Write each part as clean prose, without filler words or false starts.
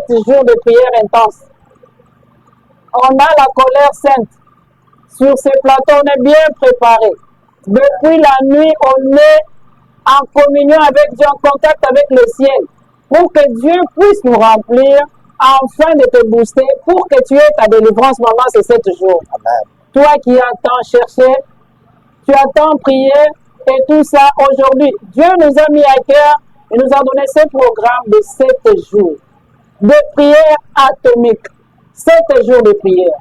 jours de prière intense. On a la colère sainte. Sur ces plateaux, on est bien préparé. Depuis la nuit, on est en communion avec Dieu, en contact avec le ciel, pour que Dieu puisse nous remplir, afin de te booster, pour que tu aies ta délivrance, maman, ces 7 jours. Amen. Toi qui attends chercher, tu attends prier, et tout ça, aujourd'hui, Dieu nous a mis à cœur et nous a donné ce programme de 7 jours de prière atomique. 7 jours de prière.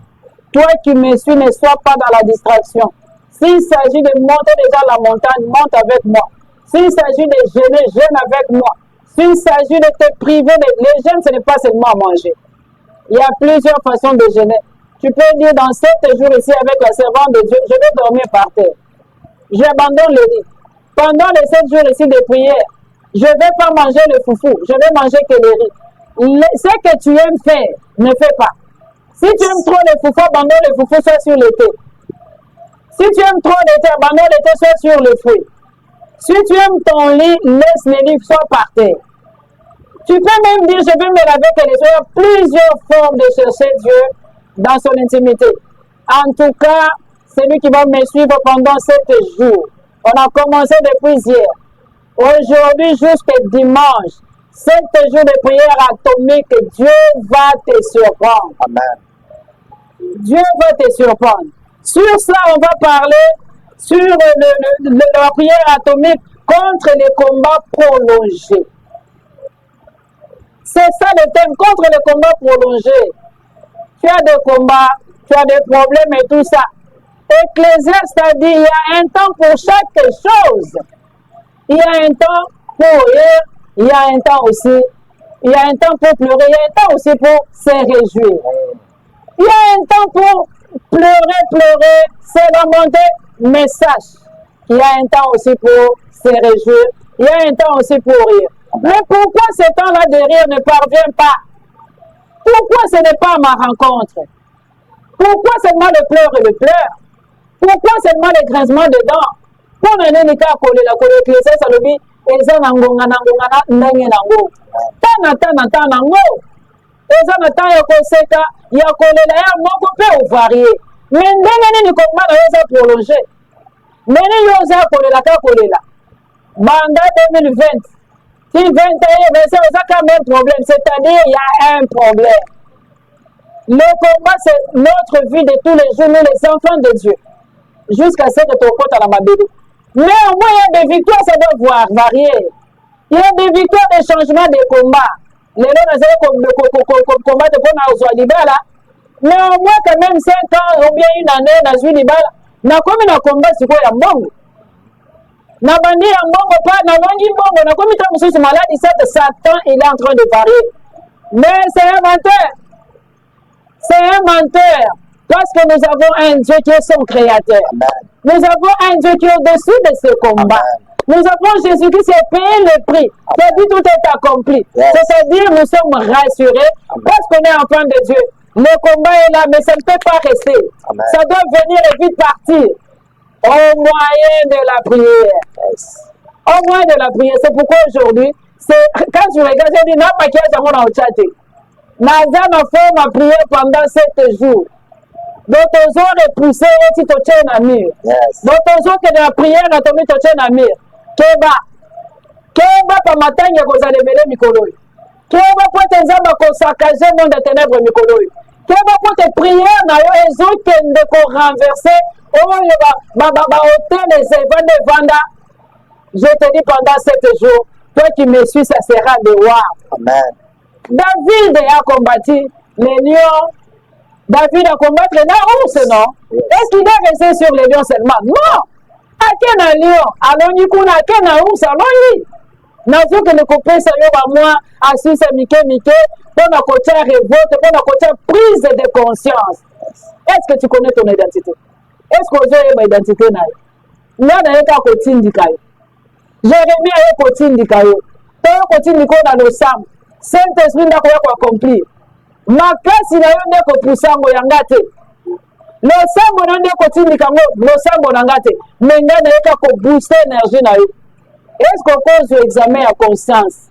Toi qui me suis, ne sois pas dans la distraction. S'il s'agit de monter déjà la montagne, monte avec moi. S'il s'agit de jeûner, jeûne avec moi. S'il s'agit de te priver, les jeûnes, ce n'est pas seulement à manger. Il y a plusieurs façons de jeûner. Tu peux dire dans 7 jours ici avec la servante de Dieu, je vais dormir par terre. J'abandonne le lit. Pendant les 7 jours ici de prière, je ne vais pas manger le foufou, je vais manger que le riz. Ce que tu aimes faire, ne fais pas. Si tu aimes trop le foufou, abandonne le foufou, soit sur le thé. Si tu aimes trop le thé, abandonne le thé, soit sur le fruit. Si tu aimes ton lit, laisse le lit, soit par terre. Tu peux même dire, je vais me laver que les yeux. Il y a plusieurs formes de chercher Dieu dans son intimité. En tout cas, celui qui va me suivre pendant 7 jours. On a commencé depuis hier. Aujourd'hui jusqu'à dimanche. 7 jours de prière atomique, Dieu va te surprendre. Amen. Dieu va te surprendre. Sur cela, on va parler sur la prière atomique contre les combats prolongés. C'est ça le thème, contre les combats prolongés. Tu as des combats, tu as des problèmes et tout ça. Ecclésiaste a dit, il y a un temps pour chaque chose. Il y a un temps pour rire, il y a un temps aussi, il y a un temps pour pleurer, il y a un temps aussi pour se réjouir. Il y a un temps pour pleurer, se remonter, mais sache qu'il y a un temps aussi pour se réjouir, il y a un temps aussi pour rire. Mais pourquoi ce temps-là de rire ne parvient pas? Pourquoi ce n'est pas ma rencontre? Pourquoi seulement le pleur et le pleur? Pourquoi seulement le grincement de dents? Pour ne pas coller la collecte, ça le dit, et ça n'a pas nango. Tana nango. Et ça n'a pas koseka, il y a collé la mon peut varier. Mais n'engagez ni comment la prolongé. Mais n'y a collé la collé là. Mandat 2020. Si 21 c'est quand même problème, c'est-à-dire il y a un problème. Le combat, c'est notre vie de tous les jours, nous les enfants de Dieu. Jusqu'à ce que ton compte à la mabédou. Mais au moins, il y a des victoires, ça doit varier. Il y a des victoires, des changements de combat. Les gens ont combat de Pona là. Mais au moins, quand même, 5 ans, ou bien une année, dans une libala, n'a comme un combat, c'est quoi, il y a bongo. Na bandi ya mbongo pas, na longi mbongo, na comme il est malade, Satan, il est en train de parier. Mais c'est un menteur. C'est un menteur. Parce que nous avons un Dieu qui est son créateur. Amen. Nous avons un Dieu qui est au-dessus de ce combat. Amen. Nous avons Jésus qui s'est payé le prix. Qui a dit tout est accompli. Yes. C'est-à-dire nous sommes rassurés. Amen. Parce qu'on est enfant de Dieu. Le combat est là, mais ça ne peut pas rester. Amen. Ça doit venir et vite partir. Au moyen de la prière. Yes. Au moyen de la prière. C'est pourquoi aujourd'hui, quand tu regardes, je dis, non, pas qu'il y a un chat. Naza m'a fait ma prière pendant 7 jours. D'autres ont repoussé et tu tiens à mur. D'autres ont que la prière n'a pas mis à mur. Keba pa matanya ko zalemele mikolo. Keba po te nzamba ko saccager monde de ténèbres mikolo. Keba po te prière na yo ezo kende ko renverser. Oh ba hôtel les évents vanda. Je te dis pendant 7 jours, toi qui me suis, ça sera de voir. Amen. David a combattu les lions. David a combattu les ours, non? Est-ce qu'il est resté sur les lions seulement? Non! À quel lion? Alors, nous avons à quel ours? Alors, oui! Nous avons que le copain, ça y est, moi, assis, c'est Mickey, pour notre côté révolte, pour notre côté prise de conscience. Est-ce que tu connais ton identité? Est-ce que tu as une identité? Nous avons un côté indicateur. Jérémie a un côté indicateur. Tu as un côté indicateur dans le sang. Saint-Esprit n'a pas accompli. Ma classe, il y a un peu de sango yangate. Le sango n'a pas de sango, le sango yangate. Mais il y a un booster l'énergie. Est-ce qu'on pose l'examen à conscience?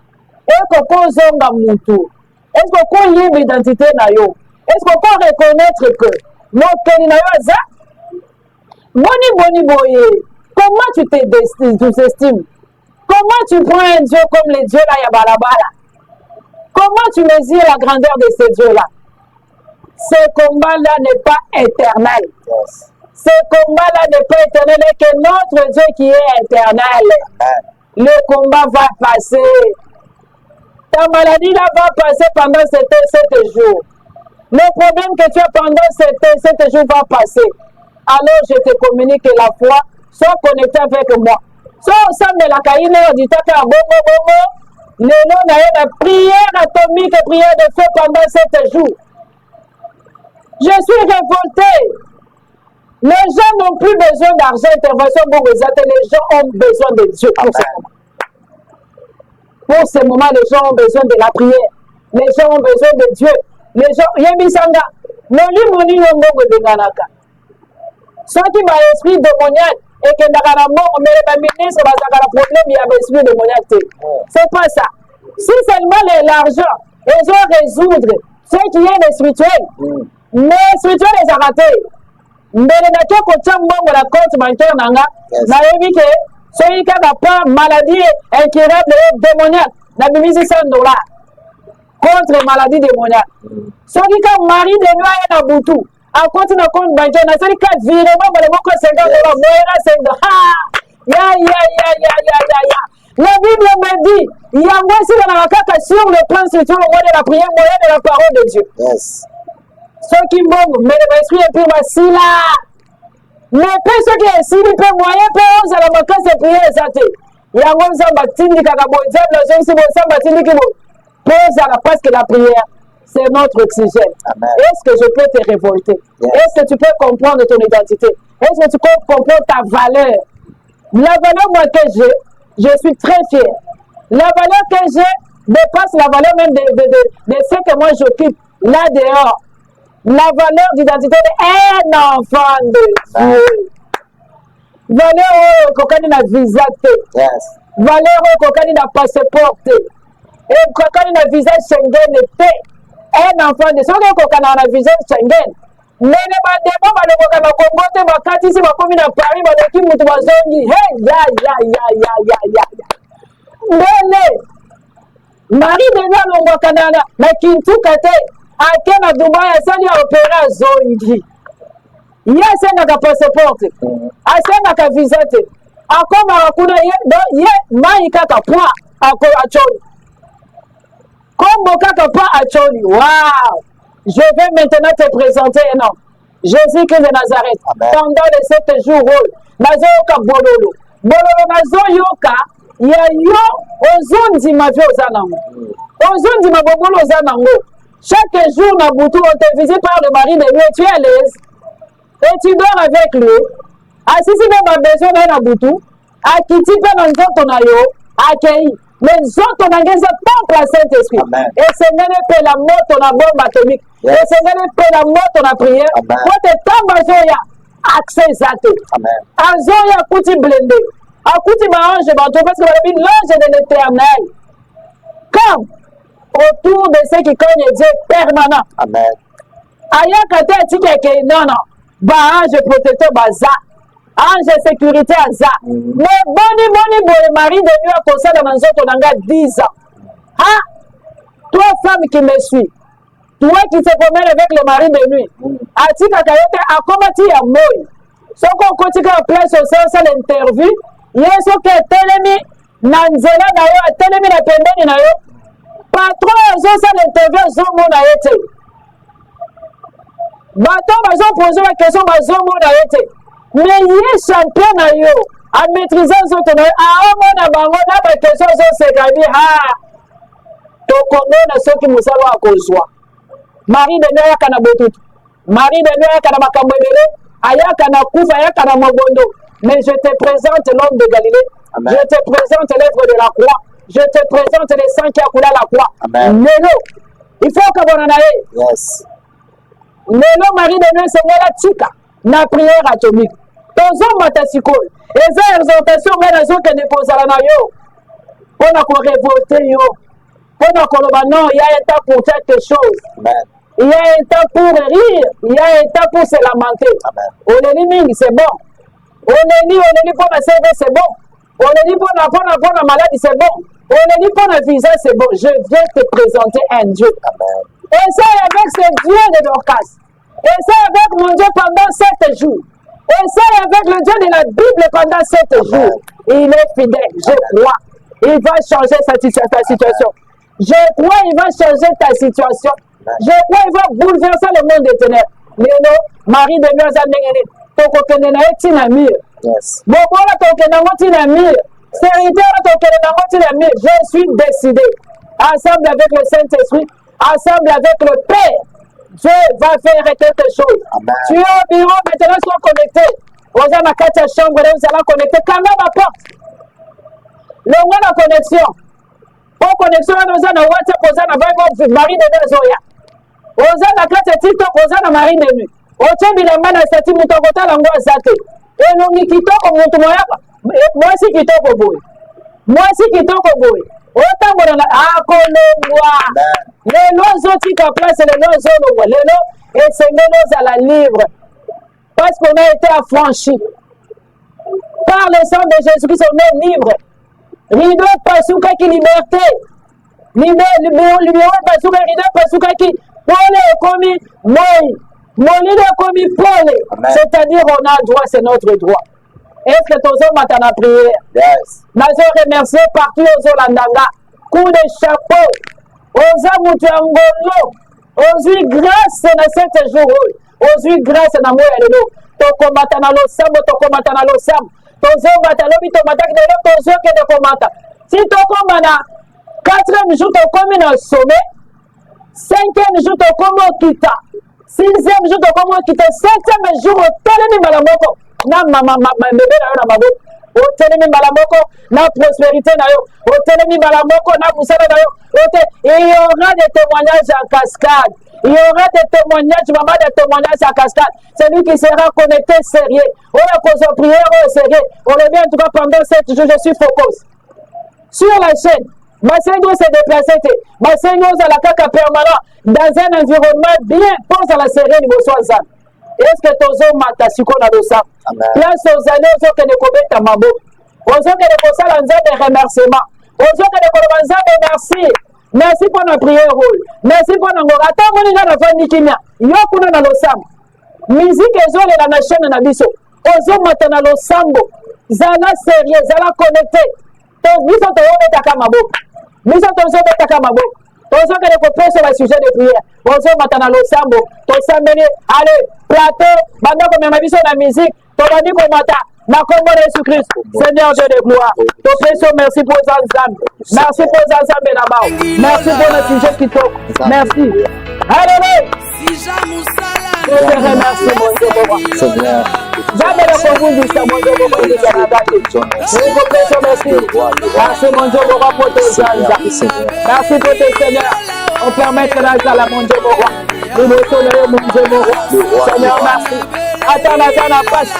Est-ce qu'on pose un moutou? est-ce qu'on peut libre identité na yo? Est-ce qu'on peut reconnaître que mokeli na yo aza boni boye? Comment tu t'estimes? Comment tu prends un Dieu comme les dieux là ya balabala? Comment tu mesures la grandeur de ces dieux-là? Ce combat-là n'est pas éternel. Yes. Ce combat-là n'est pas éternel, et que notre Dieu qui est éternel. Amen. Le combat va passer. Ta maladie là va passer pendant 7 jours. Le problème que tu as pendant 7 jours va passer. Alors je te communique que la foi, sois connecté avec moi. Sois ensemble de la caïne du tata bongo. Le nom de la prière atomique, prière de feu pendant 7 jours. Je suis révolté. Les gens n'ont plus besoin d'argent, intervention pour les autres. Les gens ont besoin de Dieu pour ce moment. Pour ce moment, les gens ont besoin de la prière. Les gens ont besoin de Dieu. Les gens, Yébisanga, moni yongo de Ganaka. Ceux qui ont l'esprit démoniaque et qui ont les ministres, ils ont un problème, il y a l'esprit démoniaque. C'est pas ça. Si seulement l'argent, ils ont résoudre ce qui est le spirituel. Mais le spirituel les a ratés. Mbele na toko tchambongo la compte bancaire nanga na yebi ke soki kaka pas maladie incurable et démoniaque na bimisi $100 contre maladie démoniaque. Soki ka mari de nuit na butu a compte na compte bancaire na soki ka virement bale moko $50 moyena $5. Ya. La Bible me dit, il y a moi aussi dans la caca sur le plan spirituel au moyen de la prière, moyen de la parole de Dieu. Yes. Ceux qui m'ont mais l'esprit est plus facile là. Mais ceux qui sont ici, ils peuvent moyen, ils peuvent la vacances de prière exacte. Il y a un homme qui a parce que la prière, c'est notre oxygène. Est-ce que je peux te révolter? Yes. Est-ce que tu peux comprendre ton identité? Est-ce que tu peux comprendre ta valeur? La valeur moi que j'ai, je suis très fier. La valeur que j'ai dépasse la valeur même de ce que moi j'occupe là dehors. La valeur d'identité d'un enfant de Dieu. Valeur kokani na visa te. Yes. Valeur kokani na passeport te. Et kokani na visa Schengen te. Un enfant de Dieu. Soki kokana na visa Schengen. Nene bademo balokoka na Congo te bakati si bakomi na Paris baloki mutu bazongi. Hey ya. Ndele. Marie de Noël longoka na Kintuka te. Ake na Dubai asali ya opera zongi. Ye asengaka passeport. Asengaka visa te. Akoma kuna ye mai kaka point ako achoni. Kombo kaka pas achoni. Waouh! Je vais maintenant te présenter un homme. Jésus-Christ de Nazareth. Amen. Pendant les 7 jours, nazoyoka bololo. Bololo nazoyoka ya yo ozondi ma vie ozanango. Ozondi ma bobolo ozanango. Chaque jour, Nabutu, on te visite par le mari de lui, tu es à l'aise. Et tu dors avec lui. Assisi même à besoin d'un Nabutu. À qui tu peux dans ton ayo, accueilli. Les autres, on a des temps pour le Saint-Esprit. Et c'est même pour la mort, on a bombe atomique. Et c'est même pour la mort, on a prière. Quand tu es temps, accès zate. Azoya, kuti blendé. Akuti barange, parce que l'ange de l'éternel. Comme autour de ceux qui connaissent Dieu permanent. Amen. Ayakate atikeke non. Ange protecteur baza. Ange sécurité aza. Mais boni boy mari de nuit à cause de manzo tonanga 10 ans. Ah, toi femme qui me suis. Toi qui te promènes avec le mari de nuit. Atika kayote akomati ya moi. Soko kotika place au sein l'interview. Yeso ke telemi na nzela na yo, telemi na pembeni na yo. Patron, ça l'interview, Zomo été. Bateau, ils ont posé la question, Zomo été. Mais il est champion à yo, à maîtriser les autres. Ah, on a la question, c'est gagné. Ah, ton Congo, ceux qui nous savent à cause de Marie de Noël, Kanabotout. Marie de Noël, Kanabakambele, Aya Kanakouf, Aya Kanamobondo. Mais je te présente l'homme de Galilée. Amen. Je te présente l'œuvre de la croix. Je te présente les sangs qui a coulé à la croix. Lelo, il faut que vous en ayez. Yes. Lelo, Marie de Dieu, c'est la tika. Na prière atomique. Dans un matasiko. Et ça, exhortation, mais les autres qui ne posent à la nayo. On a qu'on révolté yo. Non, il y a un temps pour quelque chose. Amen. Il y a un temps pour rire. Il y a un temps pour se lamenter. On est dit, c'est bon. On est dit pour la CV, c'est bon. On est dit pour la maladie, c'est bon. On est dit pour le visa, c'est bon. Je viens te présenter un Dieu. Amen. Et ça avec ce Dieu de Dorcas. Et ça avec mon Dieu pendant 7 jours. Et ça avec le Dieu de la Bible pendant 7 jours. Il est fidèle. Je crois. Il va changer ta situation. Je crois il va changer ta situation. Je crois il va bouleverser le monde des ténèbres. Léno, Marie de Mieux Zandengene, Toko Kenena Tinamir. Yes. Bokola Tokenamo Tinamir. Sérénitaire Tokenamo Tinamir. Je suis décidé, ensemble avec le Saint-Esprit, ensemble avec le Père, Dieu va faire quelque chose. Amen. Tu es au bureau, maintenant sois connecté. Vous avez ma chambre, vous allez connecter. Quand même ma porte. Le moins la connexion. Pour connexion, nous avons WhatsApp, nous avons Marie de Zoya. Nous avons la carte TikTok, nous avons Marie de Nuit. Nous avons la main à cette moutokota, l'ango à Zate. Et nous nous quittons comme nous moya. Moi aussi qui t'en boy. Moi aussi qui t'en boy. Autant que nous avons les lois qui sont place, les lois sont les lois et c'est nous à la livre. Parce qu'on a été affranchis. Par le sang de Jésus-Christ, on est libre. Rideau pasuka qui liberté. Libéré pasuka rideau pasuka qui Paul est commis moi. Mon est commis Paul. C'est-à-dire on a le droit, c'est notre droit. Est-ce que tous hommes ont la prière? Yes. Nous remercié partout aux Olandanga. Coup de chapeau. Aux Amutiangolo. Aux grâce dans cette jour. Aux grâce dans moi et nous. To combattre dans le sambo, to combattre dans le sambo. Tozo batalobi to matak de l'autre tozo que de combattre. Si to combattre 4e jour to commis dans le sommet, 5e jour to commis au kita, 6e jour to commis au kita, 7e jour au telemi malamoko. Na mama bébé na yo na mabo. Au telemi malamoko na prospérité na yo. Au telemi malamoko na musala na yo. Il y aura des témoignages en cascade. Il y aura des témoignages, maman, des témoignages à cascade. Celui qui sera connecté sérieux. On a posé prière au sérieux. On revient en tout cas pendant 7 jours, je suis focus. Sur la chaîne, ma Seigneur s'est déplacé. Ma Seigneur à la caca permanent dans un environnement bien. Pense à la série niveau 60. Est-ce que tous hommes m'attachent à ça? Place aux années, aux autres qui ne commettent pas ma bouche. Aux autres qui ne possèdent des remerciements. Aux autres qui ne commencent pas de merci. Merci pour la prière. Merci pour la prière. Attends, on est dans la famille qui m'a. Yo kuna na losam. Musique ezole la na chaîne na biso. Ozo mata na losambo. Zala sérieux, zala connecté. To biso to yone taka mabo. Biso to zo taka mabo. Ozo que le propose sur le sujet de prière. Ozo mata na losambo. To sambeli. Allez, plateau, banda comme ma biso na musique. To bandi ko mata. Ma combo Jésus-Christ, Seigneur Dieu de gloire, te précieux, merci pour les ensembles, merci pour les ensembles là-bas, merci pour le sujet qui toque, merci. Alléluia. Je te remercie, mon Dieu, mon roi. Jamais le concours du Seigneur, mon Dieu, mon roi, de Canada. Je vous prie, merci. Merci, mon Dieu, mon roi, pour tes ensembles. Merci pour tes seigneurs. On permet que la mon Dieu, mon roi. Nous nous tournons, mon Dieu, mon roi. Seigneur, merci. Attends, la face.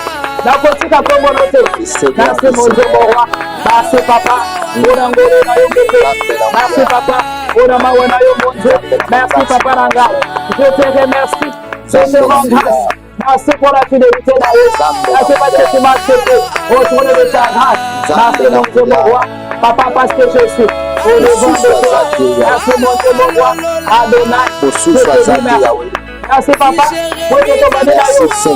La petite à communauté. Merci mon Dieu, mon roi. Merci papa. Merci papa. Mon Dieu. Merci papa Nanga. Je te remercie. Je te rends grâce. Merci pour la fidélité d'Aïs. Merci parce que tu m'as accepté au trône de ta grâce. Merci mon Dieu, mon roi. Papa, parce que je suis au devant de toi. Merci mon Dieu, mon roi. Adonai. Je te dis merci. Merci papa, pour que ton bébé merci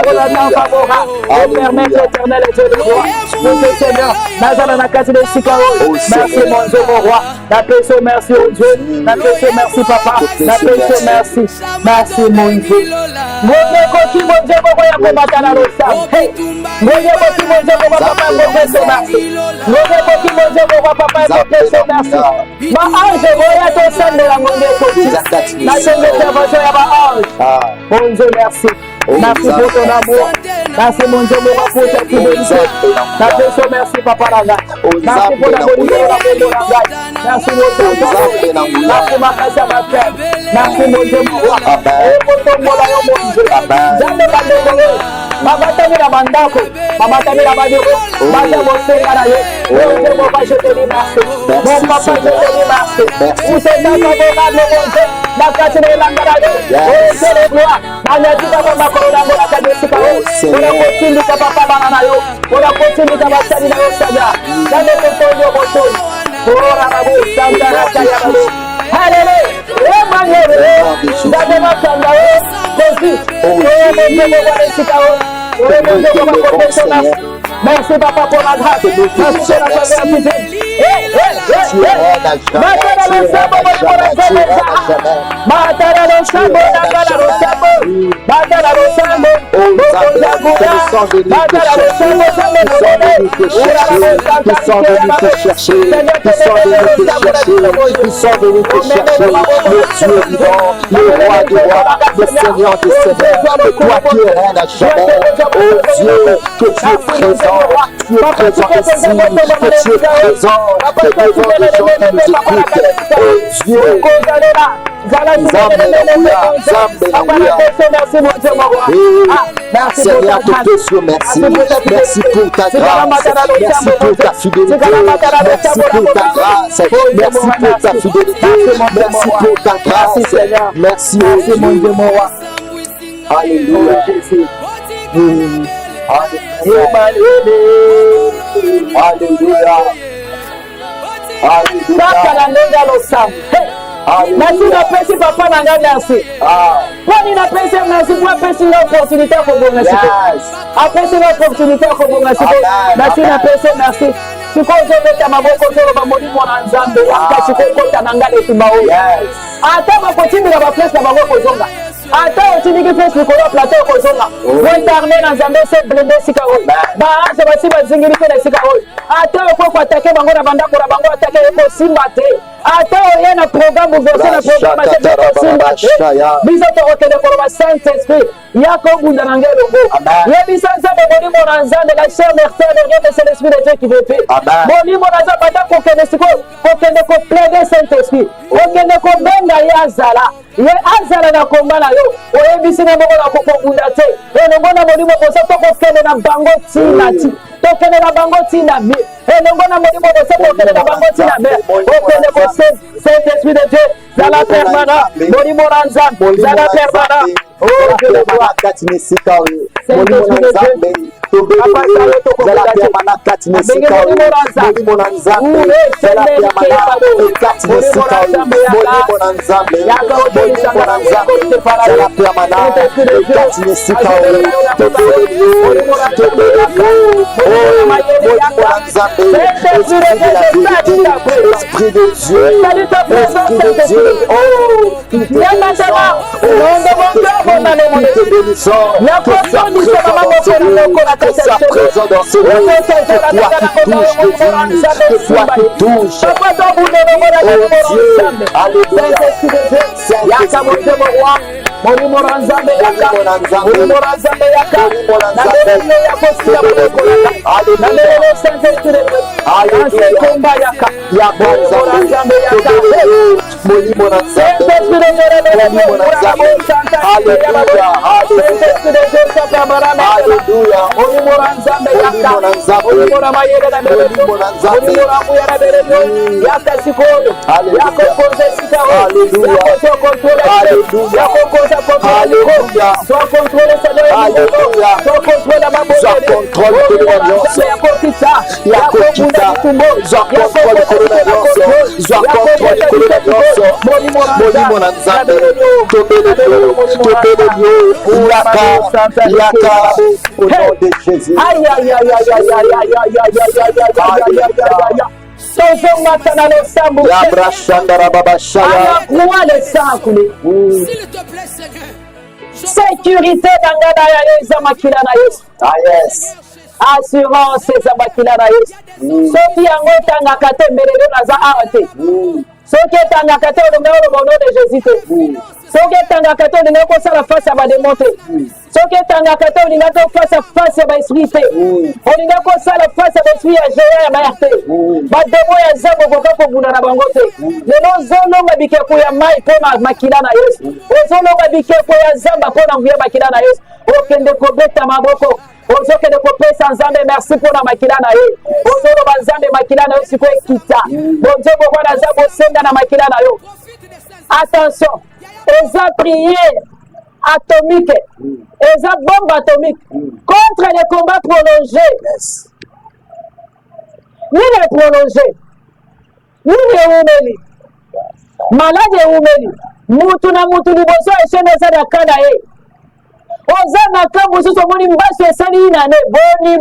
pour la temps favorable, pour permettre l'éternel et Dieu de gloire, pour que Seigneur, dans la case de Sicaro, merci mon Dieu, mon roi, la paix, merci au Dieu, la paix, merci papa, la paix, merci mon Dieu. Mon Dieu, mon Dieu, mon roi, pour battre la rosa. Mon Dieu, mon Dieu, mon roi, papa, pour merci. Mon Dieu, mon Dieu, mon roi, papa, pour merci. Ma ange, voyez ton sang de la monnaie, intervention à ma ange. Mon Dieu, merci. Merci pour ton amour. Merci mon Dieu, mon roi, pour ta fidélité. Merci, Papa Laga. Merci pour la bonité et la bonté. Merci mon Dieu, merci ma casa, ma frère. Merci mon Dieu, mon roi. Et pour ton mon Dieu. Jamais pas de Mabatami la bandako, Mabatami la badiko, Mabatami la bandako, mon papa, je te dis merci. Mon papa, je te dis merci. Où c'est ta favorable, mon Dieu, la casse de l'angarayo, oh, c'est le gloire. Magnatique, papa, ma corona, la cadesika, on a continué, papa, bananayo, on a continué, papa, salina, osaya, dans le pétrole, mon chose, pour la rabo, Santa, la kayabo. Alléluia, dans ma sandayo, Jésus, oh, mon Dieu, mon cadesika, merci papa pour la grâce. Merci pour la faveur. Que tu es présent, tu es présent ici, que tu es présent, que devant les gens qui nous écoutent. Oh Dieu, Seigneur, te Dieu, merci. Merci pour ta grâce, merci pour ta fidélité, merci pour ta grâce, merci pour ta fidélité, merci pour ta grâce, merci mon Dieu, mon roi. Alléluia, Jésus. Alléluia. Merci d'apprécier papa Nanga, merci. Quand il apprécie, merci pour apprécier l'opportunité pour vous merci. Apprécier l'opportunité pour vous merci. Merci d'apprécier, merci. Tu continues à m'avoir contrôlé par mon Nzambe, tu continues à m'engager tout bas. Attends, ma continue à ma place, à ma voix. Attends, tu dis que tu fais le plateau au Zonga. Vous incarnez dans Zambé, c'est blindé Sikao. Bah, c'est pas si mal zingiri que les Sikao. Attends, il faut attaquer Bango la Banda pour la Bango attaquer les Simbaté. Attends, il y a un programme, vous versez un programme de Simbaté. Bisous, ok, de pour le Saint-Esprit. Il y a comme vous dans l'angle de vous. Il y a des sens de Boni Monanza, de la chair mortelle, de rien, c'est l'Esprit de Dieu qui veut faire. Boni Monanza, pas pour que les Sikao, pour que ne complète Saint-Esprit. Pour que ne complète Yazala. Il y a Azala na combat là. oyebisi na bongo na kokokunda te elongo na molimo kosa tokokende na bango ntina ti tokende na bango ntina bi elongo na molimo kosa tokende na bango ntina be okende kose Saint-Esprit de Dieu zala permanent molimo na Nzambe zala permanent oh Dieu de gloire Saint-Esprit de Dieu Esprit de Dieu, que ça présent dans ce monde, que toi qui touches l'église, que toi qui touches. Oh Dieu, alléluia. Au nom de Jésus. Aïe aïe aïe aïe aïe aïe aïe aïe aïe aïe aïe sécurité assurance ezamakila na Yesu soki yango tangaka te mbelelo naza awa te soki etangaka te olonga oloba au nom de Jésus te soki etangaka te olinga kosala face ya bademo te soki etangaka te olinga to face ya baesprit te olinga kosala face ya baesprit ya géant ya mayar te bademo ya nzambe okoka kobunda na bango te lelo ozolonga bikeko ya mai mpo na makila na yesu ozolonga bikeko ya nzambe mpo na nguya makila na yesu okende kobeta maboko ozokende kopesa nzambe merci mpo na makila na ye ozoloba nzambe makila na yo sikoyo ekita bonzombo wana nzambe osenga na makila na yo. Attention, eza prière atomique, eza bombe atomique contre les combats prolongés. Nini est prolongé? Nini eumeli? Malade eumeli. Mutu na mutu liboso eshene eza na kana ye. Oza na kambo mosusu omoni mbaso esali inane boni.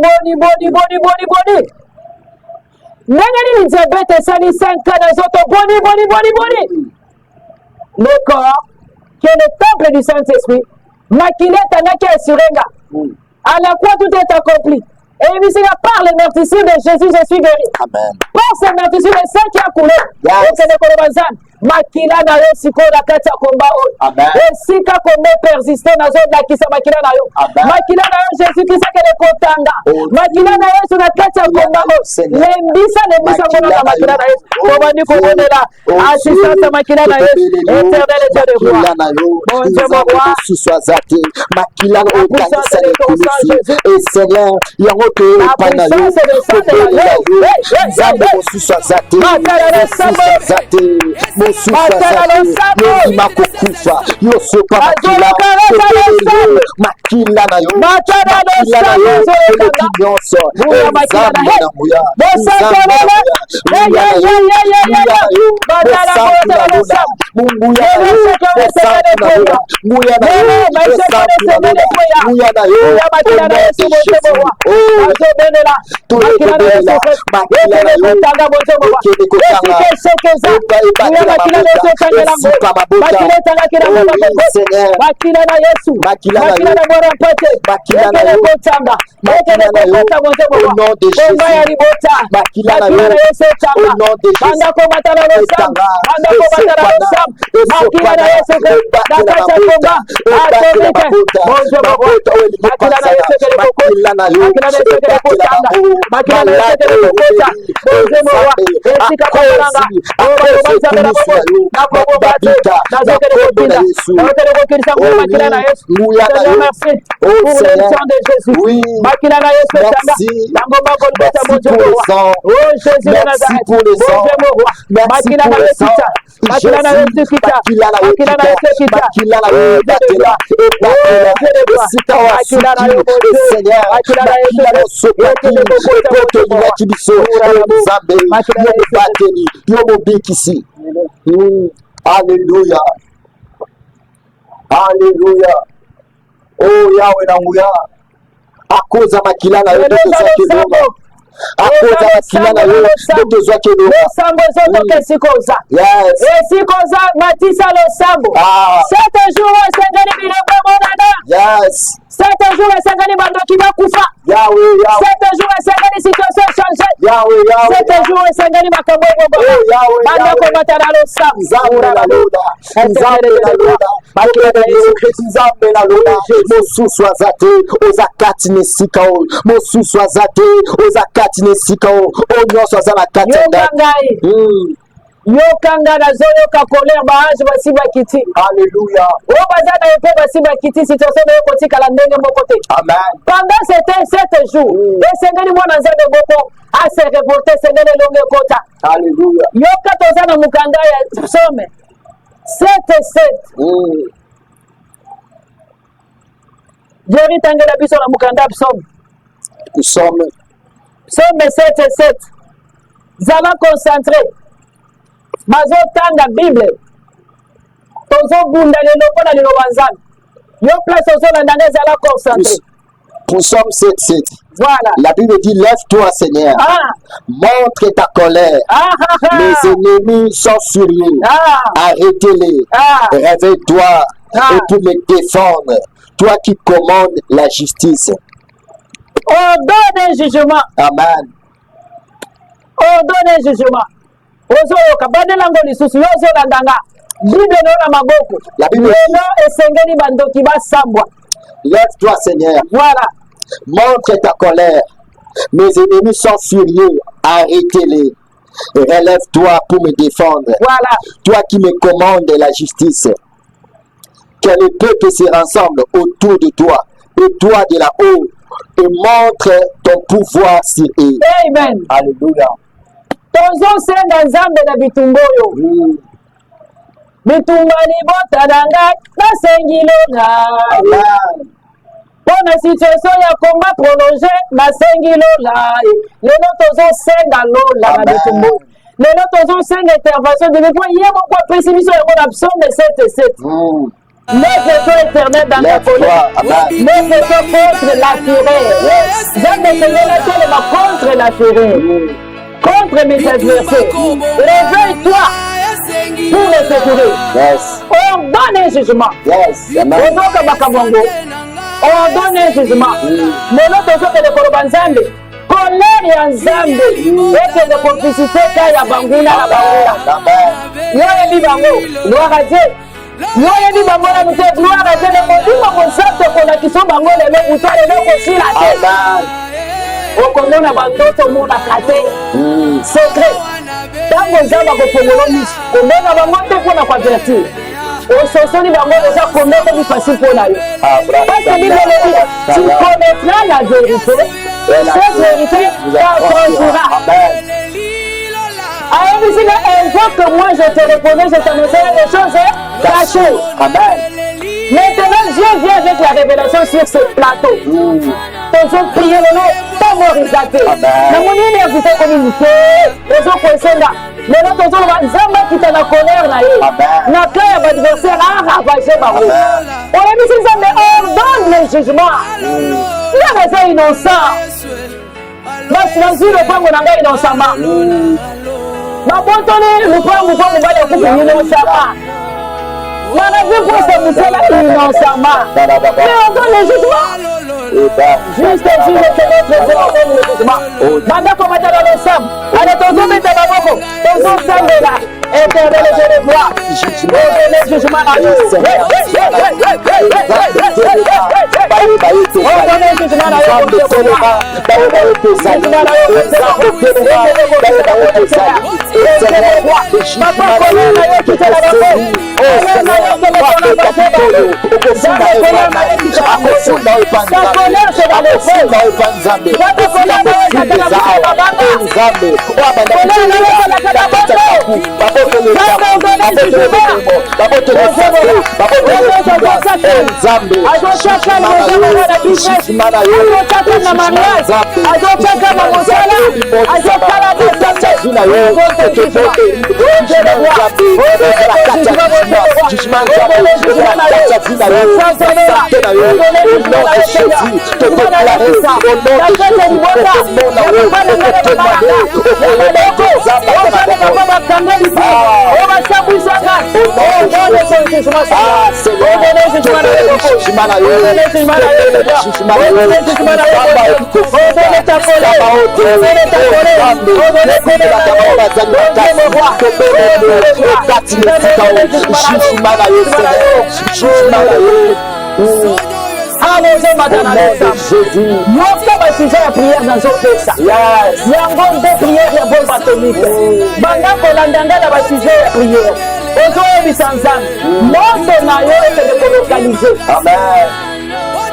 Ndenge nini diabete esali 5 ans na nzoto boni. Le corps, qui est le temple du Saint-Esprit, maquillé tangaki esurenga. À la croix, tout est accompli. Et il dit, par les meurtrissures de Jésus, je suis guéri. Amen. Par ces meurtrissures, le sang qui a coulé. Makila na yo siko na kati ya komba oyo. Esika kombe persiste na zo lakisa makila na yo. Makila na yo Jésus Christ akele kotanga. Makila na yo na kati ya komba oyo. Lembisa ngona na makila na yo. Kobani konela. Assistance makila na yo. Éternel Dieu de gloire. Bon Dieu mon roi. Suswazate. Makila na kanisa yetu. Et Seigneur, yango to pana yo. Nzambe suswazate. Suswazate. Makufa yosopa makila na yo makila na Yesu makila na bora mpate makila na kotanga makila na au nom de Jésus makila na Yesu tanga banda ko matala lo samba banda ko matala lo samba makila na Yesu dakata komba atomike bonjo baba makila na Yesu kele makila na Yesu kele kotanga makila na Yesu kele kota bonjo baba esika kolanga o baba na bobo babita na zokele kotanga na kokirisa ngoma makila na Yesu merci pour le sang de Jésus makila na Yesu tanga ngoma kolbeta bonjo baba oh Jésus de Nazareth bonjo baba makila na Yesu makila na Yesu kita makila na Yesu kita makila na Yesu batela sita wa makila na Yesu Seigneur makila na Yesu poto ya kibiso nzambe yo bateli yo mobikisi. Alléluia. Alléluia. Oh Yahweh na nguya akoza makila na yo ndoto akoza makila na yo ndoto zake ndo sambo zoto kesikoza yes esikoza matisa lo sambo 7 jours esengani bilebo monana yes 7 jours esengani bandoki bakufa Yahweh 7 jours esengani situation changer Yahweh 7 jours esengani makambo ebo bandako matala lo sambo zamura la loda makila na Yesu nzambe na loda mosusu azate ozakati nesika o mosusu azate ozakati nesika o onyoso azala kati ngai yokanga na zoyoka colère baage basi bakiti. Alléluia. O bazana epe basi bakiti situation de kotika la ndenge moko te. Amen. Pendant ces 7 jours, esengeli mwana nzambe moko a se reporter sengeli longe kota. Alléluia. Yoka tozana mukanda ya Psaume 7:7. Jeri tangela biso na mukanda Psaume. Psaume 7:7. Zala concentré. Mazo tanga Bible. Tozo bunda lelo pona lelo wanzana. Yo place ozo na ndanga zala concentré. Psaume 7:7. Voilà. La Bible dit lève-toi Seigneur. Montre ta colère. Les ennemis sont furieux. Arrêtez-les. Réveille-toi et pour les défendre. Toi qui commandes la justice. Ordonne un jugement. Amen. Ordonne un jugement. Ozo kabane lango lisusu yozo landanga. Bible na maboko. La Bible lelo esengeli bandoki basambwa. Lève-toi, Seigneur. Voilà. Montre ta colère. Mes ennemis sont furieux. Arrêtez-les. Relève-toi pour me défendre. Voilà. Toi qui me commandes la justice. Que le peuple se rassemble autour de toi. Et toi de là-haut. Et montre ton pouvoir sur eux. Amen. Alléluia. Tozosenga nzambe na bitumba oyo. Bitumba libota na ngai nasengi lola. Mpona situation ya combat prolongé nasengi lola. Lelo tozosenga lola na bitumba oyo. Lelo tozosenga intervention de bitumba ye moko apesi biso yango na psaume 7:7. Lève-toi éternel dans ta colère. Lève-toi contre la fureur. Nzambe esengeli atelema contre la fureur. Contre mes adversaires. Réveille-toi pour les secourir. Yes. Ordonne un jugement. Yes. Amen. Ordonne un jugement. Lelo tozokende koloba nzambe. Colère ya nzambe ekende complicité ka ya banguna na banguna. Yo yebi bango. Gloire à Dieu. Yo yebi bango na mutu. Gloire à Dieu. Le modimo mosanto kolakisa bango lelo mutu lelo kosila te. Okomona bandoto omonaka te secret ntango nzambe akofongola miso kobenga bango te mpona koavertir ososoli bango eza komeka bifasi mpo na yo parce bibelobi tu connaîtras la vérité cette vérité t'affranchira ayebisika invoque moi je te répondrai je t'annoncerai des choses cachées. Maintenant Dieu vient avec la révélation sur ce plateau. Tozo prier le nom favorisateur. Na monene avite communiqué. Tozo kosenga. Lelo tozo nzamba kita na colère na ye. Na kaya adversaire a ravagé bango. On a mis nzambe ordonne le jugement. Nga eza innocent. Basi nazwi lopango na ngai innocemment. Nabotoli lupango kwa mobali okufi innocemment. On a vu pour ce monsieur-là innocemment. Mais on donne le jugement. Juste Dieu le jugement. Banda comme dans le sang. Allez, ton homme est à la mort. Ton homme est là. Éternel, je le vois. Le jugement à nous. On donne le jugement à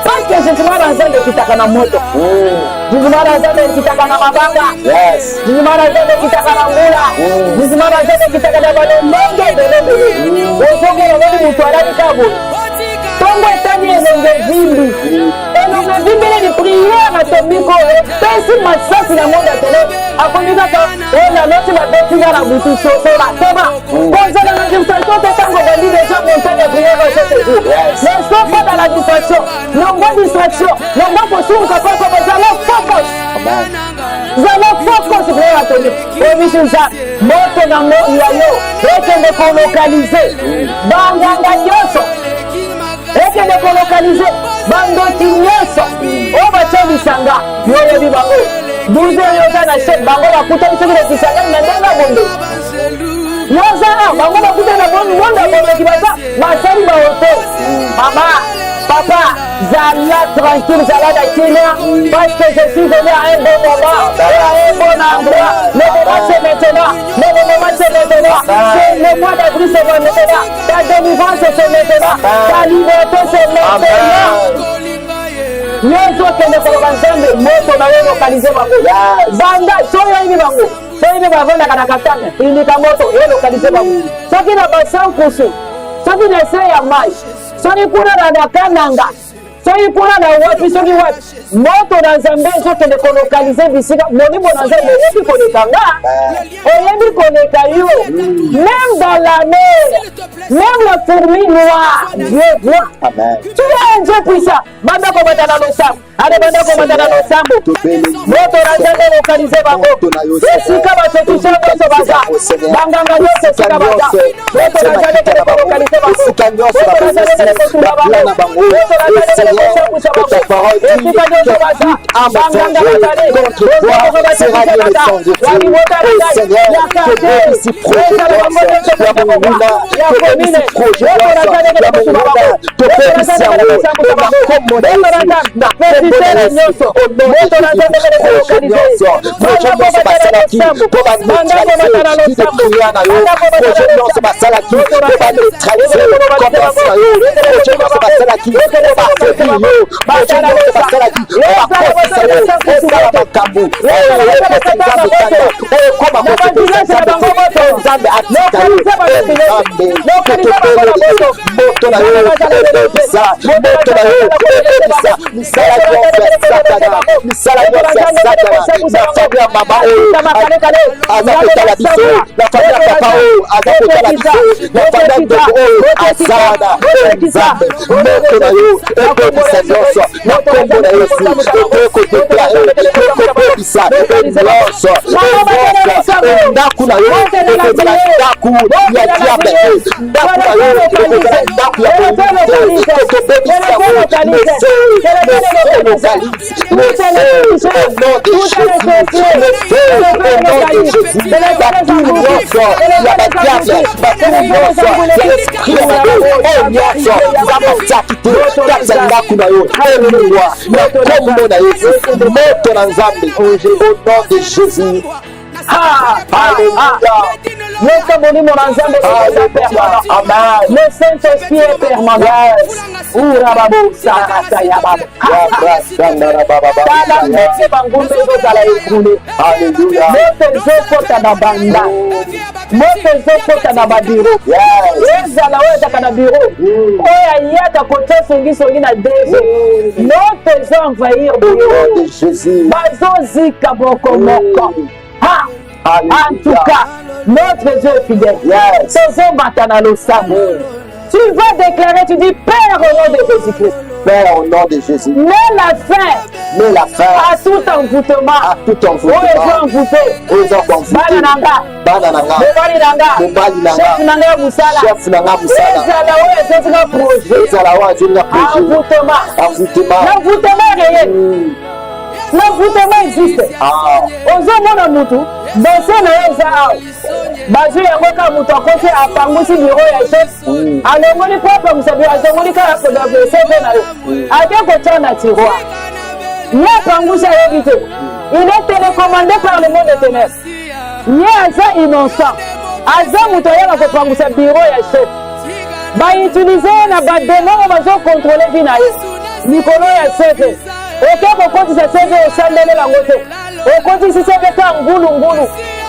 parce que jugement na nzambe ekitaka na moto, jugement na nzambe ekitaka na mabanga, jugement na nzambe ekitaka na mbula, jugement na nzambe ekitaka na balembenge ebelebele. Ozongela nani moto alali kabo ntongo etani elonge vimbi, elonge vimbi nini priere atobiko epesi masasi na monde ya tele akomi kaka oyo aloti babetinga na butu sosola teba kozala na distraction te ntango bandi deja montagne ya priere chaque jour. Ne sois pas dans la distraction, nongo distraction, nongo kosunguka koko kozala focus. Zala focus priere atomi omisu nza moto na ya yo ekende kolokalize banganga nyonso, ekende kolokalize bandoki nyonso oyo batya bisanga yoyebi bango 12 heures yoza na chef bango bakutani soki na kisanga na ndenge bondo Yoza bango bakuta na bon monde ba kibasa basali ba hotel. Maman, papa, zala tranquille, zala d'accueillir parce que je suis venu à un bon moment, à un bon endroit. Le moment c'est maintenant, le moment c'est maintenant. C'est le mois d'avril c'est maintenant. Ta délivrance c'est maintenant. Ta liberté c'est maintenant. Yesu kende kwa banzambe moto na wewe lokalize bango. Banda soya hivi bango. Soya hivi bavanda kana katana. Indika moto yeye lokalize bango. Soki na basan kusu. Soki na se ya mai. Soki kuna na kananga. Soki kuna na wapi soki wapi. Moto na Nzambe soki de kolokalize bisika. Moni bona Nzambe yebi konekanga. Oyebi koneka yo. Même dans la mer. Même la fourmi noire. Dieu voit. Amen. Tu es un Dieu puissant. Banda ko batana no sam. Ale banda ko batana no sambo. Moto na Nzambe lokalize bango. Sika batetisha baso baza. Banganga yose sika baza. Moto na Nzambe lokalize bango. Sika nyose baza. Que ta parole dit que âme forgée contre toi sera liée sans Dieu. Oh Seigneur, que Dieu ici projette l'amour que Dieu ici projette l'amour que Dieu ici de Jésus. Notre monument dans est permanent. Amen. Le Saint-Esprit est permanent. Alléluia. En tout cas, notre Dieu est fidèle. Tu vas déclarer, tu dis Père au nom de Jésus-Christ. Père au nom de Jésus. Mets la fin à tout envoûtement. À tout envoûtement. Aux envoûtés. L'envoûtement existe. Ozomona mutu, bose na eza awo. Bazu yango ka mutu akote apangusi biro ya chef. Alongoli papa musabira azongoli ka akoda seve na yo. Ate ko na tiroir. Ni apangusha yebite. Il est télécommandé par le monde éternel. Ni aza innocent. Aza mutu ya ko pangusa biro ya chef. Ba utiliser na ba démon bazo contrôler vie na yo. Nikolo ya seve. Eke kokotisa seve osandele la ngote. Okotisi seve ka ngulu.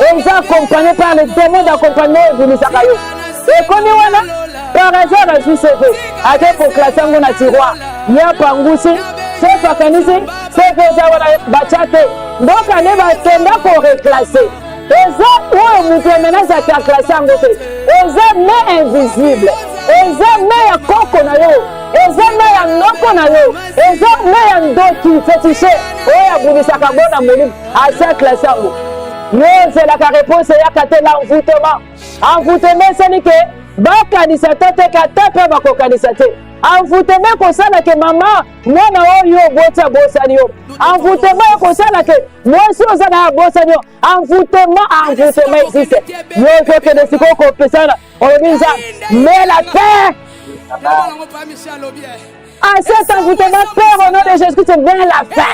Eza accompagné par les démons d'accompagnement et bunisaka yo. Ekomi wana par hasard azwi seve. Ate ko classe ngo na tiroir. Ya pangusi, seve akanisi, seve eza wana bachate. Donc ane bakenda ko reclasser. Eza oyo mutu menace a classé ngote. Eza mais invisible. Eza mais ya koko na yo. Eza mais ya noko na yo. Eza mais ya ndoki fétiche. Oya bunisaka bona moni asa classé ngo. Yo c'est la réponse ya kate l'envoûtement. Envoûtement c'est que bakanisa te te kata mpe bakokanisa te. Envoûtement kosala ke mama mwana oyo bota bosani yo. Envoûtement kosala ke mwasi ozana bosani yo. Envoûtement existe. Yo que de siko kopesana. Obinza mais la terre. À cet envoûtement, Père, au nom de Jésus-Christ, viens la fin.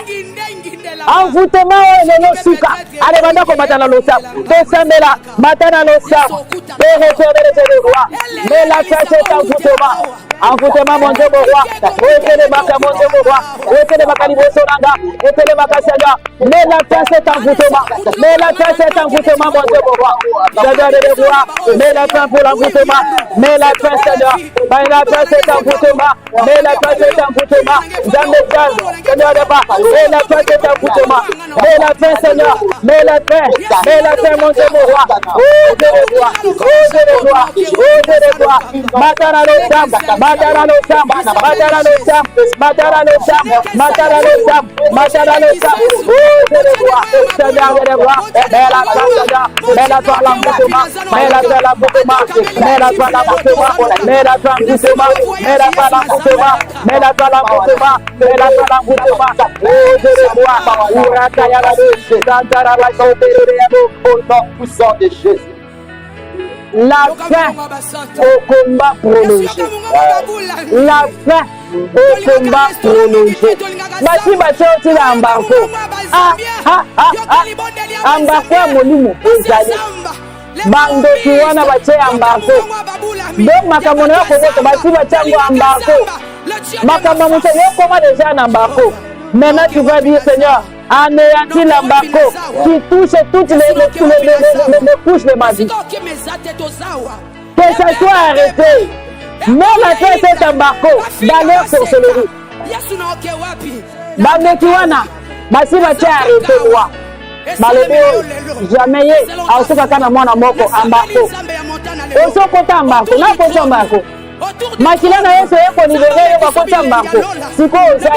Envoûtement, le suka. Allez, maintenant, qu'on m'attend dans le sang. Descendez là, m'attend dans le sang. Et retournez les rois. Mais la fin, c'est envoûtement. Envoûtement, mon Dieu, mon roi. Retenez ma mon Dieu, mon roi. Retenez ma calibre sonanga. Retenez ma Seigneur. Mais la fin, c'est envoûtement. Mais la fin, c'est envoûtement, mon Dieu, mon roi. Seigneur de roi. Mais la fin pour l'envoûtement. Mais la fin, Seigneur. Mais la fin, c'est envoûtement. Mais la fin, c'est envoûtement. Dans les temps, Seigneur de bas. Mais la fin, c'est envoûtement. Mais la fin, Seigneur. Mais la fin. Mais la fin, mon Dieu, mon roi. Oh, Dieu de roi. Oh, Dieu de roi. Oh, Dieu de roi. Matara le sam. Matara le sam. Matara le sam. Matara le sam. Matara le sam. Matara le sam. Oh, Dieu de roi. Seigneur de roi. Mais la fin, Seigneur. Mais la fin, l'envoûtement. Mais la fin, l'envoûtement. Mais la fin, l'envoûtement. Mais la fin, l'envoûtement. Mais la fin, l'envoûtement. Mais la fin, l'envoûtement. Mais la fin, l'envoûtement. Oh, Dieu de roi. Urakaya la douche. Santara la Au nom puissant de Jésus. La fin au combat prolongé. La fin au combat prolongé. Bati bati la embargo. Embargo à molimo ezali. Bando kiwana bati embargo. Donc makambo na ko bati bati embargo. Makambo muso yoko déjà en embargo. Maintenant tu vas dire Seigneur, anéantis l'embargo qui touche toutes les couches de ma vie. Que ça soit arrêté. Mais la tête est embargo dans leur sorcellerie. Bandekiwana, basi batia arrêté moi. Malebe jamais asuka kana mwana moko embargo. Osokota embargo, na kota embargo. Makila na Yesu yeko libéré kwa kota embargo. Siko oza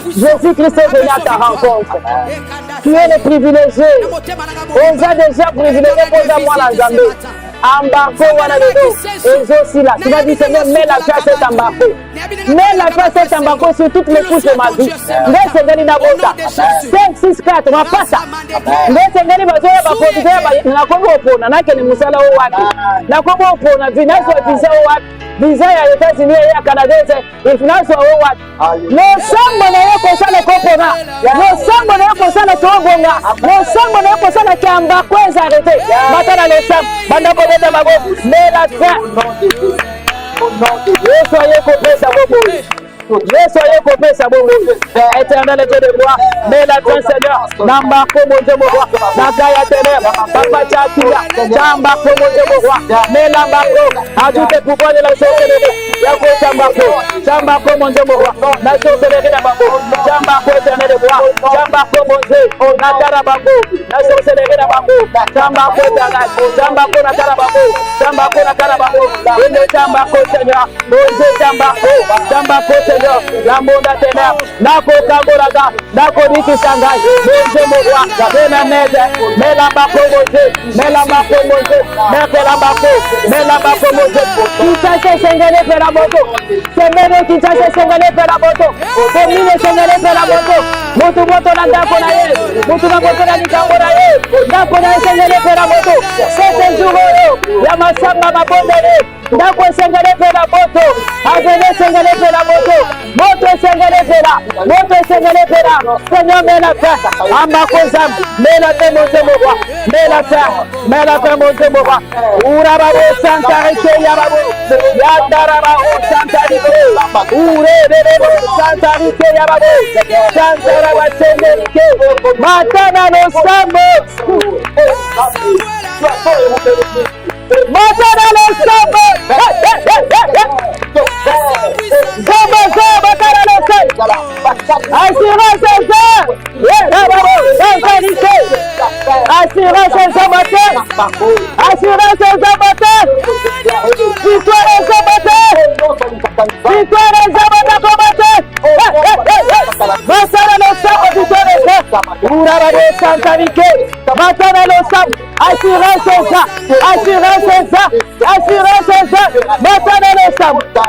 Jésus-Christ est venu à ta rencontre. Tu es le privilégié. On a déjà privilégié pour moi la Zambie. Embarqué, voilà le dos. Et aussi là. Tu vas dire, Seigneur, mets la grâce est embarqué. Mets la grâce est embarqué sur toutes les couches de ma vie. Laisse gagner la bota. 5, 6, 4, on va pas ça. Laisse gagner la bota. Na komo opona. Na kene musala o wapi. Na komo opona. Vinaso visa o wapi. Visa ya États-Unis ya Canada. Vinaso o wapi. Le sambo na yoko sana kopona. Le sambo na yoko sana tobonga. Le sambo na yoko sana kiamba kweza arrêté. Matana le sambo. Banda kodeta bago. Mais la fin. Soyez coupés sa bobo. Soyez coupés sa bobo. Éternel Dieu de gloire. Mais la fin Seigneur. Namba komo Dieu mo roi. Nagaya ténèbres. Papa Tchatia. Namba komo Dieu mo roi. Mais la bako. Ajoute le pouvoir de la sorcellerie. Yako Chambako. Chambako mon Dieu mo roi. La sorcellerie na bako. Chambako éternel de gloire. Chambako mon Dieu. Natara bako. La sorcellerie na bako. Chambako éternel. Chambako natara bako. Chambako natara bako. Inde Chambako Seigneur. Mon Dieu Chambako. Chambako Seigneur. La monda ténèbres. Nako Kamboraga. Nako Niki Shangai. Mon Dieu mo roi. Mena nede. Mela bako mon Dieu. Mela bako mon Dieu. Mela bako. Mela bako mon Dieu. Kisase sengele pera moto. Semene kisase sengele pera moto. Komine sengele pera moto. Moto moto na ndako na ye. Moto na moto na nikambo na ye. Ndako na sengele pera moto. Sete juro. Ya masamba mabondele. Ndako sengele pera moto. Avene sengele pera moto. Moto sengele pera. Moto sengele pera. Seigneur mets la fin. Amba kozam. Mets la fin mon Dieu mon roi. Mets la fin. Mets la fin mon Dieu mon roi. Ura babo santarike ya babo. Yandara babo santarike. Ure bebo santarike ya babo. Santara wasenderike. Matana no sambo. Matana no sambo. Sambo sambo matana no sambo. Assurance ça. Santarike. Assurance ça matin. Assurance ça matin. Victoire ça matin. Victoire ça matin combattre. Matana no sambo victoire ça. Ura babo santarike. Matana no sambo. Assurance ça. Assurance ça. Assurance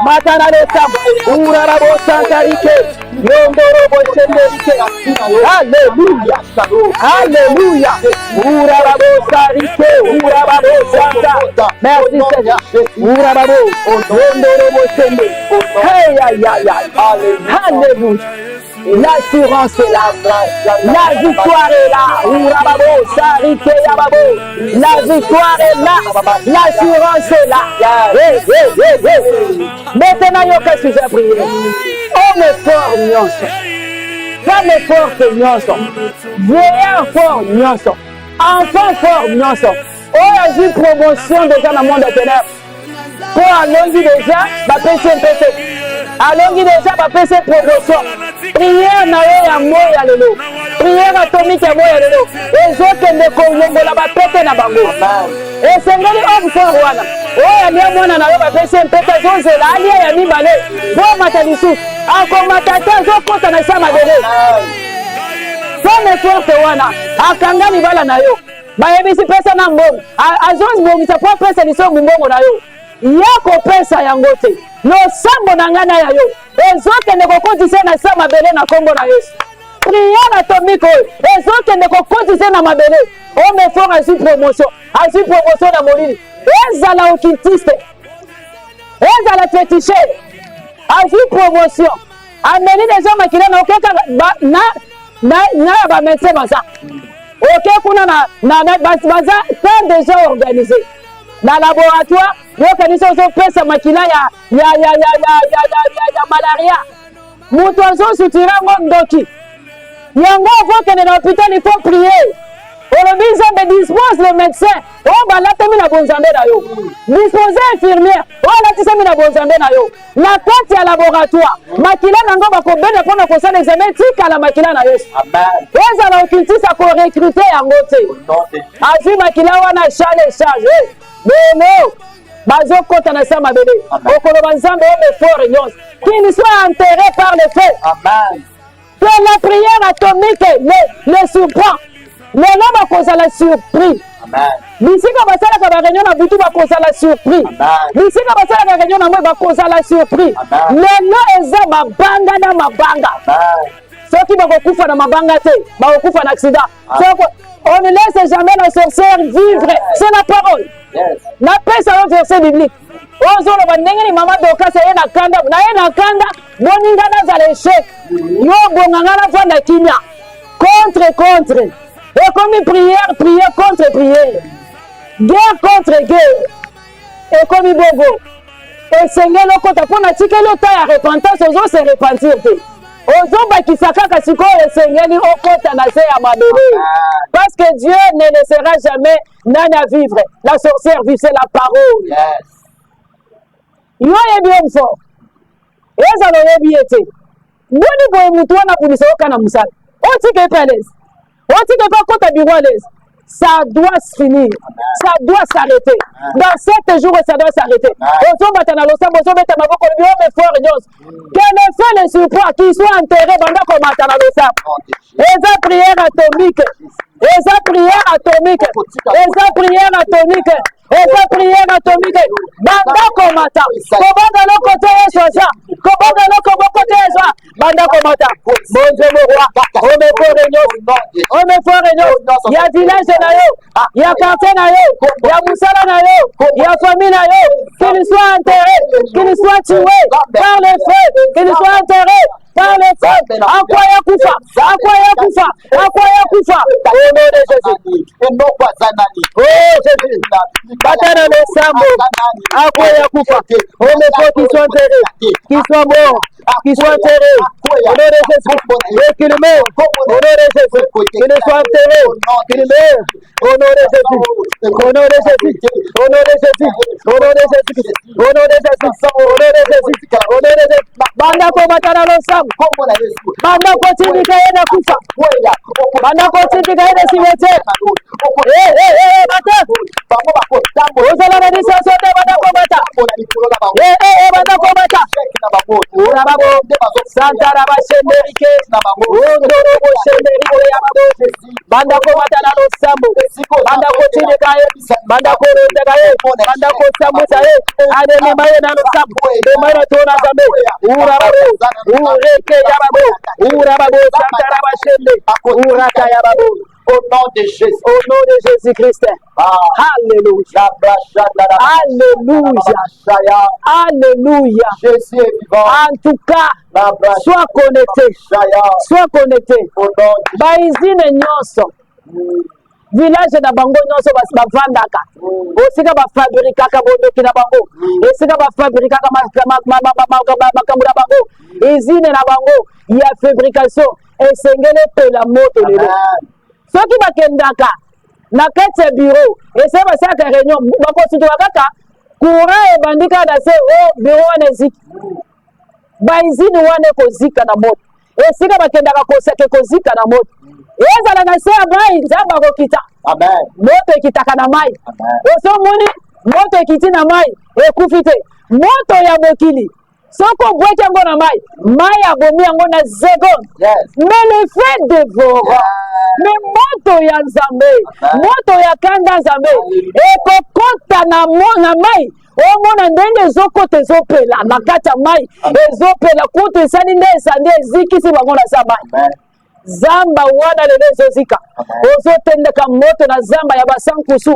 Matana le sam. Urarabo santarike. Yondorobo senderike. Alléluia. Alléluia. Urarabo sarike. Urarabo santa. Merci Seigneur. Urarabo. Yondorobo sende. Hey, aïe, aïe, aïe. Alléluia. L'assurance est là. La victoire est là. Urababo, sarike yababo. La victoire est là. L'assurance est là. Hey, hey, hey, hey. Maintenant, il y a qu'est-ce que j'ai prié. Homme fort, nyonso. Femme forte, nyonso. Vieillard fort, nyonso. Enfant fort, nyonso. Oh, il y a une promotion déjà dans le monde des ténèbres. Pour allongi déjà, va passer un peu. Allongi déjà, va passer promotion. Prière na yo ya moya lelo. Prière atomique ya moya lelo. Ezokende kolongola bapete na bango. Esengeli obufort wana. Oyo ya mwana na yo bapese mpete zozela alia ya mibale. Bomata lisusu. Akomata te azokota na sa mabele. Femme forte wana. Akanga mibala na yo. Bayebisi pesa na mbongo. Azozibongisa po pesa liso mbongo na yo. Yako pesa yango te. Losambo na ngana ya yo. Ezokende kokotisa na sa mabele na kombo na Yesu. Prière atomique oyo. Ezokende kokotisa na mabele. Homme fort azwi promotion. Azwi promotion na molini. Ezala okintiste. Ezala féticheur. Azwi promotion. Ameli déjà makila na okeka na ba médecin baza. Ok kuna na baza tant déjà organisé. Na laboratoire, yo kanisa zo pesa makila ya malaria. Mutu azo sutira ndoki. Yango avokende na hôpital, il faut prier. Olobi Nzambe dispose le médecin. Oh balatami na bonzambe na yo. Dispose infirmière. Oh latisami na bonzambe na yo. Na kati ya laboratoire. Makila nango bakobenda pona kosala examen tika la makila na Yesu. Amen. Eza na okintisa ko recruter yango te. Azi makila wana charge. Non. Bazo kota na sama bébé. Okoloba Nzambe homme fort nyonso. Qu'il soit enterré par le feu. Amen. Que la prière atomique le surprend. Les hommes cause la surprise. Bisika basala ka réunion na butu ba cause la surprise. Bisika basala ka réunion na moi ba cause la surprise. Les noms eza mabanga na mabanga. Ceux qui vont kufa na mabanga te, ba kufa na accident. On ne laisse jamais la sorcière vivre. C'est la parole. Na pesa le verset biblique. Ozo lo bandenge ni mama doka se na kanda, boninga na zaleshe. Yo bonganga na vanda kimia. Contre. Et comme prière contre prière. Guerre contre guerre. Et comme bogo. Et Seigneur le kota pona tika le ta ya repentance ozo se repentir te. Ozo bakisaka kasiko et Seigneur ni okota na se ya mabele. Parce que Dieu ne laissera jamais nani à vivre. La sorcière vit, c'est la parole. Yes. Yo ye bien fort. Eza lo ye biete. Boni boy mutu wana bulisa okana musala. Otike palace. Otike pas kota bureau à l'aise. Ça doit se finir. Ça doit s'arrêter. Dans 7 jours, ça doit s'arrêter. Que le feu les surprend, qu'ils soient enterrés pendant qu'on m'attend dans le sable. Et sa prière atomique. Et sa prière atomique. Et sa prière atomique. Et sa prière atomique. Banda qu'on m'attend. Comment dans le côté est ça? Comment dans le côté est ça? Banda qu'on m'attend. Bon Dieu, mon roi. On est fort réunion. On est fort réunion. Il y a village na yo. Il y a quartier na yo. Il y a Moussala na yo. Il y a famille na yo. Qu'il soit enterré. Qu'il soit tué par le feu. Qu'il soit enterré par le feu. En quoi il y a Koufa? En quoi il y a Koufa? En quoi il y a Koufa? Au nom de Jésus. Oh Jésus. Batana le Sambo. En quoi il y a Koufa? On est fort qu'ils soient enterrés. Qu'ils soient morts. Qu'ils soient enterrés. Au nom de Jésus. Et qu'ils meurent. Au nom de Jésus. Qu'ils soient enterrés. Qu'ils meurent. Au nom de Jésus. Au nom de Jésus. Au nom de Jésus. Au nom de Jésus. Au nom de Jésus. Au nom de Jésus. Au nom de Jésus. Banda ko batana lo sam. Banda ko tindika yena kufa. Banda ko tindika yena siwete. Bata. Ozala na disa sote banda ko bata. Banda ko bata. Ora babo. Santa raba shenderike. Ondo robo shenderike ya babo. Banda ko batana lo sambo. Banda ko chindika ye banda koroteka ye banda kosambusa ye ademema ye na losambu demana tona zambe urababo ureke yababo urababo santara bashende uraka yababo. Au nom de Jésus. Au nom de Jésus-Christ. Alléluia. Alléluia. Alléluia. Jésus est vivant. En tout cas, sois connecté. Sois connecté. Baizine nyonso. Village na bango nyonso bavandaka. Osika bafabrikaka bondoki na bango. Esika bafabrikaka makambo na bango. Izine na bango ya fabrication esengele pela moto lelo. Soki bakendaka na kati ya bureau ese basaka réunion bakosituka kaka courant ebandika na se bureau wana eziki baizini wana ekozika na moto esika bakendaka kosaka ekozika na moto ezala na se ya mai nzambe akokita moto ekitaka na mai osomoni moto ekiti na mai ekufi te moto ya mokili soko obweki yango na mai abomi yango na seconde mais le fait dévorant mais moto ya nzambe moto ya kanda nzambe ekokota na mai omona ndenge ezokota ezopela na kati ya mai ezopela kutu esali nde esandi ezikisi bango na sa mai zamba wana lelo ezozika ozotendeka moto na zamba ya basankusu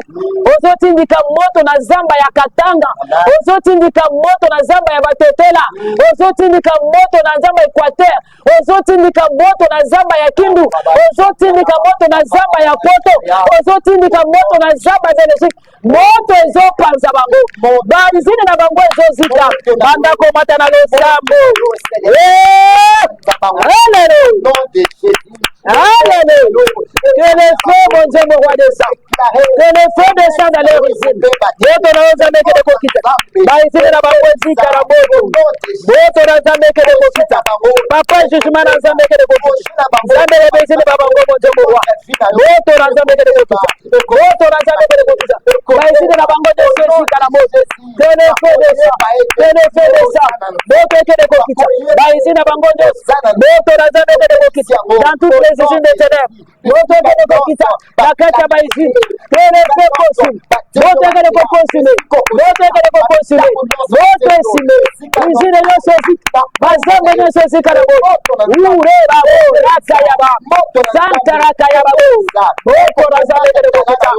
ozotindika moto na zamba ya katanga ozotindika moto na zamba ya batetela ozotindika moto na zamba ya Equateur ozotindika moto na zamba ya Kindu ozotindika moto na zamba ya Poto ozotindika moto na zamba ya Belgique moto ezopanza bango banzini na bango ezozika bandako mata na losambo Alléluia. Que le feu, mon Dieu, mon roi descend. Que le feu descend dans les résines. Moto na ozambe ke de kokita. Baizine na bango zika na bobo. Moto na ozambe ke de kokita. Papa jugement na ozambe ke de kokita. Zambe le bezine ba bango mon Dieu, mon roi. Moto na ozambe ke de kokita. Moto na ozambe ke de kokita. Baizine na bango de zika na moto. Que le feu descend. Que le feu descend. Moto ke de kokita. Baizine na bango de moto na ozambe ke de kokita. Dans toutes les usines de ténèbres. Moto ke de kokita. La kata baizine. Que le feu consume. Moto ke de consume. Moto ke de consume. Moto esime. Usine nyonso zika. Bazambe nyonso zika na moto. Ure babo. Raka yaba. Santa raka yaba. Moto na zambe ke de kokita.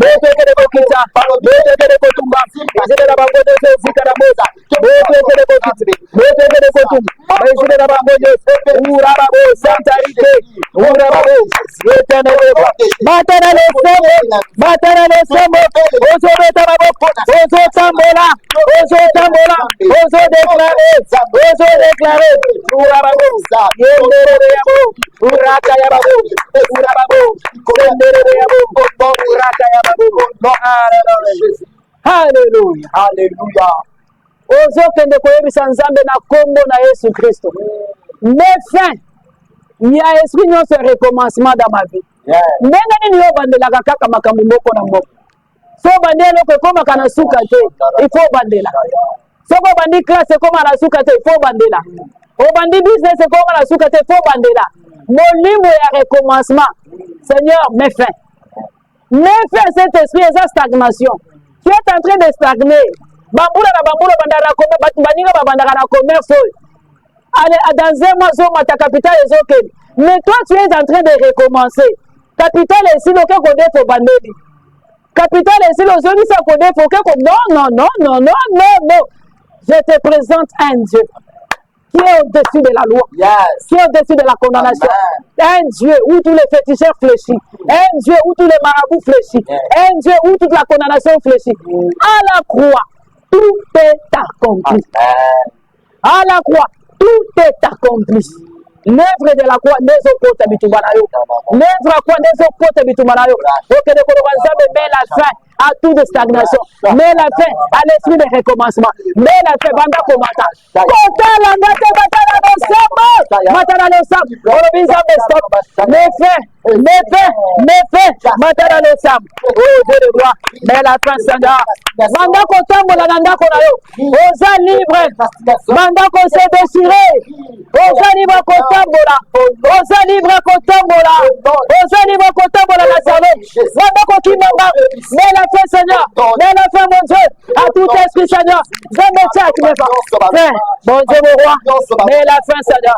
Moto ke de kokita. Moto ke de kotumba. Usine na bango nyonso zika na moto. Moto ke de kokita. Moto ke de kotumba. Usine na bango nyonso. Ura babo. Santa rike. Ura babo. Matana lesembo. Matana lesembo. Ozo beta babo. Ozo tambola. Ozo tambola. Ozo déclaré. Ozo déclaré. Ura babo. Yendere yabo. Uraka yabo. Ura babo. Yendere yabo. Uraka yabo. Hallelujah. Alléluia. Ozo kende koyebisa nzambe na kombo na Yesu Kristo. Mais fin. Il y a esprit nyonso recommencement dans ma vie. Ndenge nini yo bandelaka kaka makambo moko na moko. So bandelo ko koma kana suka te, il faut bandela. So ko bandi classe koma na suka te, il faut bandela. O bandi business koma na suka te, il faut bandela. Molimo ya recommencement. Seigneur, mets fin. Mets fin cet esprit et sa stagnation. Tu es en train de stagner. Bambula na bambula bandara ko baninga babandaka na commerce. Allez, dans un mois, ta capitale est ok. Mais toi, tu es en train de recommencer. Capitale est ici, le côté pour bandeli. Capitale est ici, le zone, ça côté pour que non. Je te présente un Dieu qui est au-dessus de la loi, qui est au-dessus de la condamnation. Amen. Un Dieu où tous les féticheurs fléchissent. Un Dieu où tous les marabouts fléchissent. Un Dieu où toute la condamnation fléchit. À la croix, tout est accompli. À la croix, tout est accompli. L'œuvre de la croix n'est au côté de Bitumanayo. L'œuvre de la croix n'est au côté de Bitumanayo. Ok, de Kolobanzambe met la fin à toute stagnation. Met la fin à l'esprit de recommencement. Met la fin, Banda Komata. Kota la ngate batala no samba. Batala no samba. Olobinzambe stop. Met fin matala le sam. Oh Dieu de gloire, mais la fin Seigneur. Manda kotambola na ndako na yo. Oza libre. Manda ko se déchirer. Oza libre kotambola. Oza libre kotambola. Oza libre kotambola na salon. Manda ko kimanga. Mais la fin Seigneur. Mais la fin mon Dieu. À tout esprit Seigneur. Jamais ça qui me fait. Mon Dieu mon roi. Mais la fin Seigneur.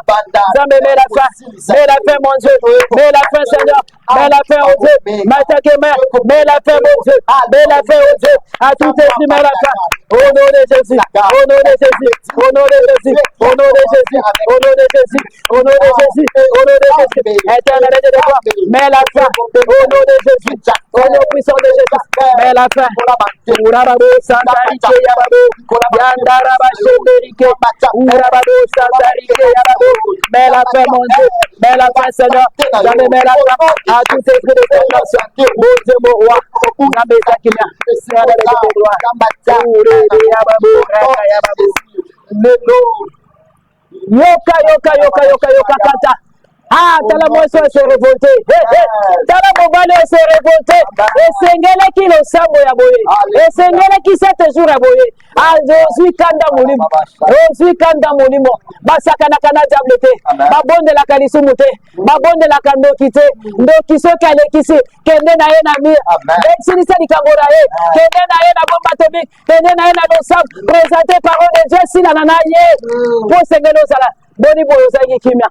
Jamais mais la fin. Mais la fin mon Dieu. Mais la fin Seigneur. Mais la fin au Dieu. Mais la fin mon Dieu. Mais la fin au Dieu. À tout esprit mais la fin. Au nom de Jésus. Au nom de Jésus. Au nom de Jésus. Au nom de Jésus. Au nom de Jésus. Au nom de Jésus. Au nom de Jésus. Éternel de toi. Mais la fin. Au nom de Jésus. Au nom puissant de Jésus. Mais la fin. Urababo Santarike Yababo. Yandaraba Shenderike. Urababo Santarike Yababo. Mais la fin mon Dieu. Mais la fin Seigneur. Jamais mais la fin. À tout esprit de tentation. Mon Dieu mon roi. Jamais ça qui vient. Seigneur de gloire. Yoka kata. Ah, tala moso se révolté. Tala mobale se révolté. Esengele ki lo sambo ya boye. Esengele ki 7 jours ya boye. Azozui kanda molimo. Ozui kanda molimo. Basakana kana diablete. Babonde la kalisumu te. Babonde la kandoki te. Ndoki so kale kisi. Kende na ye na mi. Sini sa likangora ye. Kende na ye na bomba tobi. Kende na ye na dosam. Présenté parole de Dieu si la nana ye. Pour sengele osala. Boni boyo zangi kimia.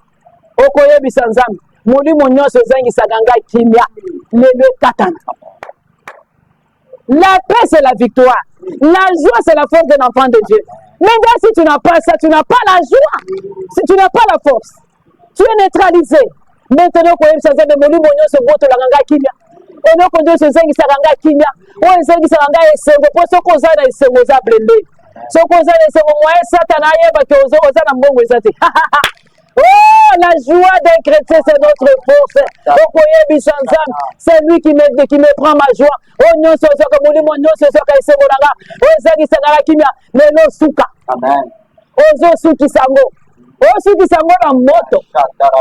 Okoye bisanzami mulimo nyonso ezangisaka ngai kimia lelo katana. La paix c'est la victoire, la joie c'est la force de l'enfant de Dieu. Maintenant si tu n'as pas ça, tu n'as pas la joie, si tu n'as pas la force, tu es neutralisé. Maintenant okoye bisanzami mulimo nyonso botolaka ngai kimia enoko nyonso ezangisaka ngai kimia oyo ezangisaka ngai esengo mpo soki oza na esengo oza blende, soki oza na esengo moye satana ayeba ke oza na mbongo eza te. Oh, la joie d'un chrétien, c'est notre force. C'est lui qui me prend ma joie. Oh, non, c'est ce que mon nom, c'est ce que c'est mon nom. Oh, c'est qui s'en a qui m'a, mais non, souka. Amen. Oh, souki sango. Oh, souki sango na moto.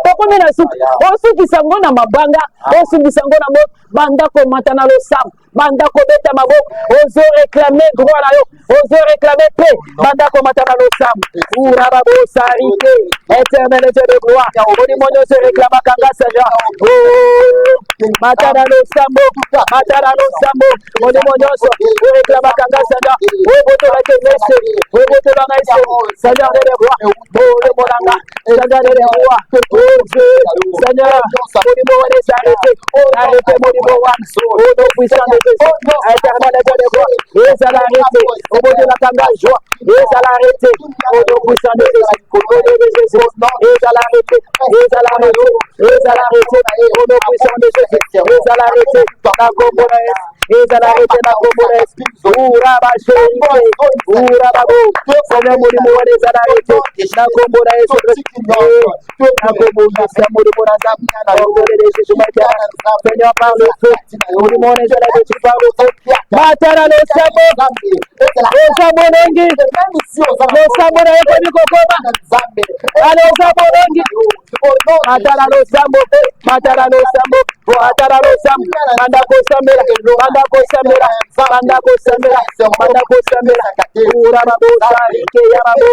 Pourquoi mais na souki? Oh, souki sango na mabanga. Oh, souki sango na moto. Banda ko matana lo sam. Banda ko beta mabo. Ozo réclamer droit na yo. Ozo réclamer paix. Banda ko matana lo sam. Urababo sarite. Éternel Dieu de gloire. Onimono se réclama kanga Seigneur. Oh, matana lo sambo. Matana lo sambo. Onimono se réclama kanga Seigneur. Oh, boto la kemese. Oh, boto la maïse. Seigneur de gloire. Oh, le molanga. Seigneur de gloire. Oh, Dieu. Seigneur. Onimono se arrêté. Arrêtez mon niveau one. Oh, nos puissants de Jésus. Éternel Dieu de gloire. Et ça l'arrêté. Au bout de la kanga joie. Et ça l'arrêté. Oh, nos puissants de Jésus. Au nom de Jésus. Et ça l'arrêté. Et ça l'arrêté. Et ça l'arrêté. Oh, nos puissants de Jésus. Et ça l'arrêté. La commonesse. Et ça l'arrêté. La commonesse. Ouraba chérie. Ouraba bou. Seigneur, mon niveau one. Et ça l'arrêté. La commonesse. La commonesse. C'est mon niveau one. Seigneur, par le feu. Mon niveau one. Je l'ai dit par le feu. Matara le sabo. Le sabo nengi. Le sabo na yeko kokoma. Ale sabo nengi. Matara lo sambo. Matara lo sambo. Matara lo sambo. Manda ko samela. Manda ko samela. Manda ko samela. Manda ko samela. Ura babu sari ke ya babu.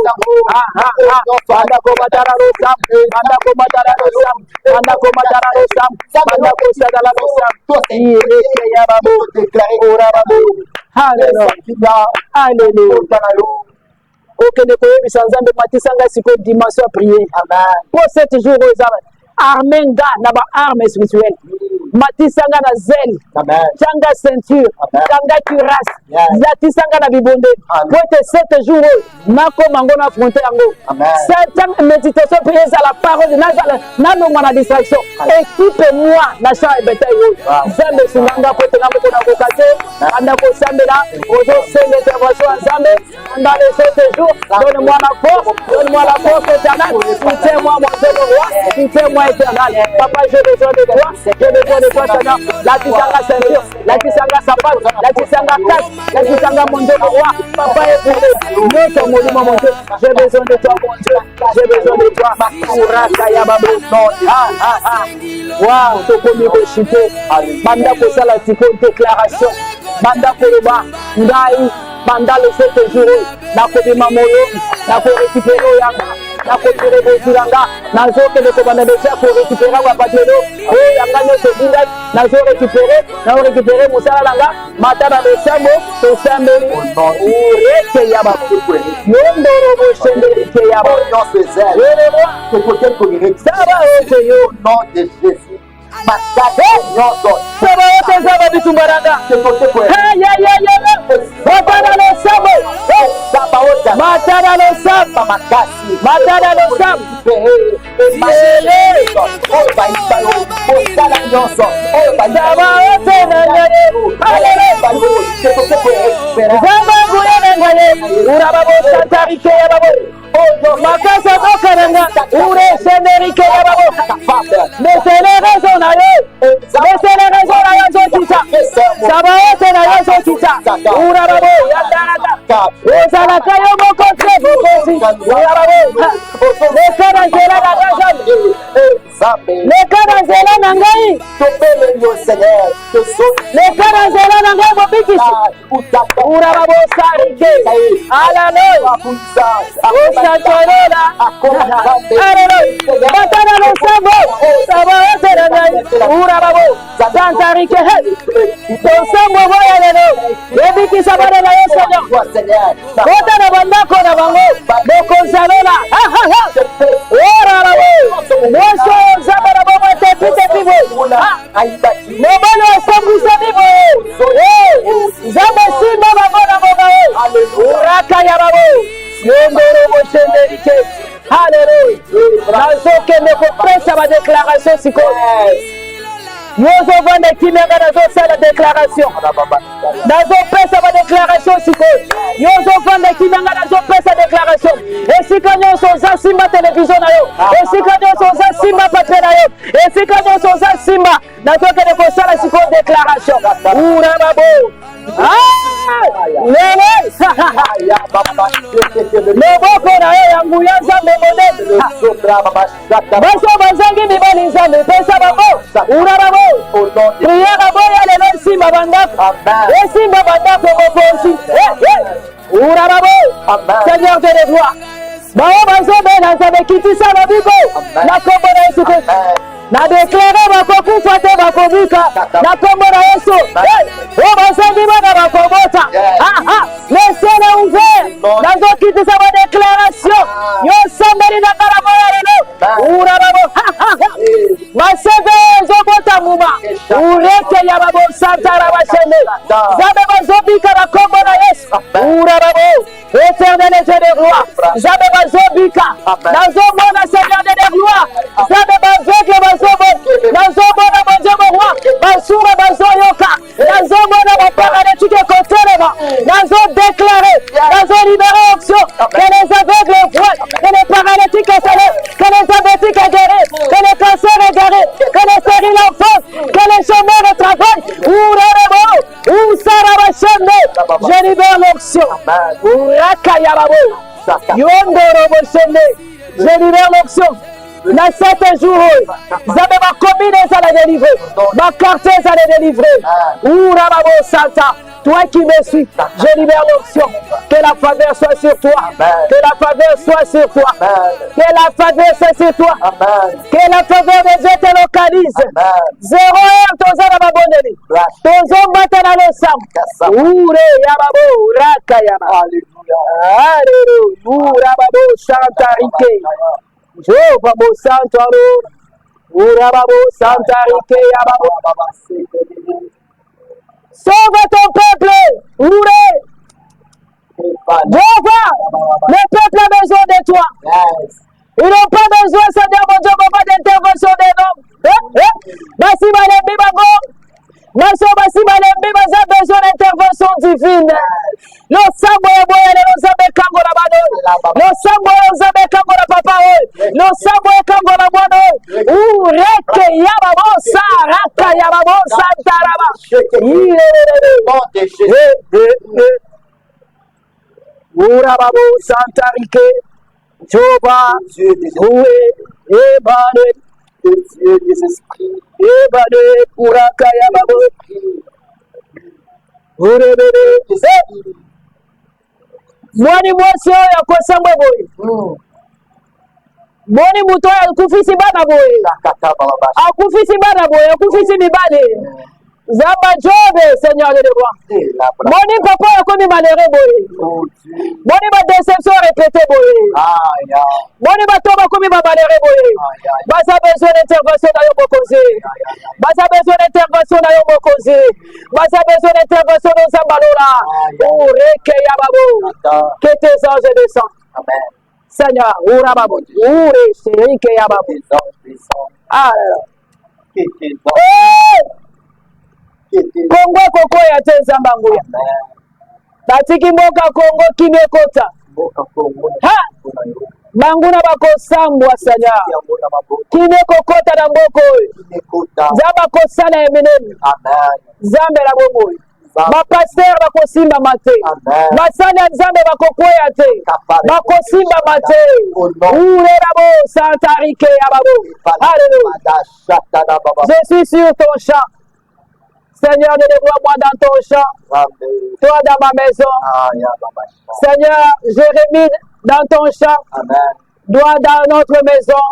Manda ko matara lo sambo. Manda ko matara lo sambo. Manda ko matara lo sambo. Manda ko sadala lo sambo. Ire ke ya babu. Ura babu. Alléluia. Alléluia. Ok, ne pouvez pas sans âme matisanga siko dimension prier. Pour 7 jours aux âmes. Armenga naba arme spirituelle. Matisanga na zel. Tanga ceinture. Tanga cuirasse. Zatisanga na bibonde. Pour 7 jours nako mango na affronter yango. Cette méditation prier à la parole de Nazareth. Nano mwana distraction. Équipe-moi na cha betaille. Zambe sunganga kote na moko na kokate. Anda ko sambela. Ozo sende intervention à Zambe. Dans les 7 jours. Donne-moi la force. Donne-moi la force éternelle. Soutiens-moi mon Dieu le roi. Soutiens-moi éternel. Papa, j'ai besoin de toi. J'ai besoin de toi, Seigneur. La tisanga ceinture. La tisanga sapate. La tisanga casse. La tisanga mon Dieu le roi. Papa, écoutez. Notre monument, mon Dieu. J'ai besoin de toi, mon Dieu. J'ai besoin de toi. toi. Uraka ya babo. Wow, tokomi koshite. Banda kosala tiko déclaration. Banda koloba ngai banda le 7 jours nakobima moyo nakorécupere oyanga nakotere bozulanga nazokende kobanda deja korécupere bapatelo oyo yanga nyonso ebungai nazorécupere mosala nanga mata na losambo tosambeli ureke ya bakukwe yondoro boshendelike ya saba ote yo nom de Jésus. Saba ote zaba bitumbaranga matana lo sabo matana lo sabo matana lo sabo saba ote nanyane zaba guyene ngale urababo santarike ya babo makasa bokaranga ure senderike ya babo mesele raison na yo zotita saba ote na yo zotita urababo yadarata ozalaka yo moko tre bokosi urababo lekana nzela na rajani lekana nzela na ngai lekana nzela na ngai mobikisi urababo sarike alaloya osatolola alaloya batana losambo saba ote na ngai urababo santarike tosambo boya lelo yebikisa bana na yo Seigneur kota na bandako na bango bokozalola orarabo nyonso nzambe na bango etepite bibo mobali osambwisa bibo nzambe simba bango na boba uraka ya babo yondoro boshenderike haleluya nazokende kopesa badéclaration sikoyo nyozovanda kimyanga nazosala déclaration nazopesa badéclaration sikoyo nyozovanda kimyanga nazopesa déclaration esika nyonso oza simba televizio na yo esika nyonso oza simba patre na yo esika nyonso oza simba nazokende kosala sikoyo déclaration urababo loboko na yo ya nguya nzambe monene baso bazangi mibali nzambe pesa bango urababo priere boya lelo esimba bandako esimba bandako mokonzi urababo Seigneur de les gloires bao bazobela nzambe kitisa lobiko na kombo na Yesu Kristo na déclare bakokufa te bakobika na kombo na Yesu oyo bazangi bana bakobota lesele ouvert nazokitisa badéclaration yosambeli na ngala moya lelo urababo maseve ezobota nguma ureke ya babosantara bashende nzambe bazobika na kombo na Yesu urababo éternel et de gloire nzambe bazobika nazomona Seigneur de gloire nzambe baveugle nazomona banzembo roi basura bazoyoka nazomona baparalytique kotelema nazodéclare nazolibere option que les aveugles voient que les paralytiques s'élèvent que les diabétiques est guéri que les cancers est guéri que les stériles enfantent que les chômeurs travaillent je libère l'option je libère l'option na 7 jours nzambe bakombine ezala délivré bakartier ezala délivré urababo santa toi qui me suis je libère l'option que la faveur soit sur toi que la faveur soit sur toi que la faveur soit sur toi que la faveur de Dieu te localise 0 heure toza na babondeli tozombata na losambo ure yababo raka yaba alléluia urababo santa rike Jehovah bo santo alora urababo santa rike yababo sauve ton peuple ure Jehovah le peuple a besoin de toi ils n'ont pas besoin Seigneur mon Dieu pas d'intervention des hommes basi balembi bango naso basi balembi baza besoin d'intervention divine losambo ya boya lelo nzambe kangola bano losambo ya nzambe kangola papa oyo losambo ya kangola mwana oyo ureke ya babosa raka ya babosa ntaraba ura babosa ntarike Jehovah, Dieu des esprits, oui, Emmanuel, le Dieu des esprits, Emmanuel, Urakaya Babo, Urebebe, esprit. mwani mwasi oyo akosa mbwe boye. Mwani muto oyo akufisi bana boye. Lakata balabasha. Akufisi bana boye, akufisi mibale. Zamba Jobe, Seigneur de roi. Mwani papa oyo akomi malere boye. Oh Dieu. Mwani ba déception répétée boye. Aïe, aïe. Mwani bato bakomi ba malere boye. Basa besoin d'intervention na yo mokonzi. Basa besoin d'intervention na yo mokonzi. Basa besoin d'intervention dans Zambalola. Oh, reke ya babo. Que tes anges descendent. Amen. Seigneur, oura babo. Oure, chéri, que ya babo. Tes anges descendent. Ah là là. Que tes anges. Eh! Que tes Kongo koko ya te Zambanguya. Amen. Batiki mboka Kongo kimekota. Mboka Kongo. Ha! Banguna bakosambwa Seigneur. Kimekokota na mboko oyo. Kimekota. Zaba kosala eminene. Amen. Zambe la bongo oyo. Bapaster bakosimba mate. Basali ya Nzambe bakokweya te. Bakosimba mate. Ure babo santarike ya babo. Alléluia. Je suis sur ton champ. Seigneur, délivre-moi dans ton champ. Toi dans ma maison. Seigneur, Jérémie dans ton champ. Toi dans notre maison.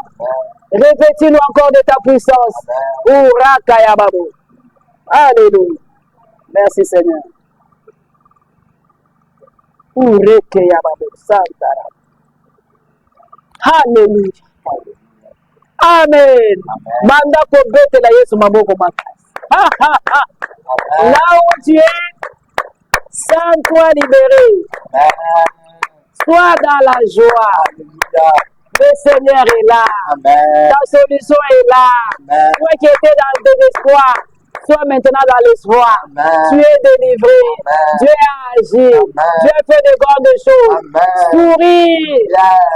Revêtis-nous encore de ta puissance. Uraka ya babo. Alléluia. Merci Seigneur. Ureke ya babo santara. Alléluia. Amen. Manda ko bete la Yesu maboko makasi. Là où tu es, sens-toi libéré. Sois dans la joie. Le Seigneur est là. Ta solution est là. Toi qui étais dans le désespoir, sois maintenant dans l'espoir. Tu es délivré. Dieu a agi. Dieu a fait de grandes choses. Souris.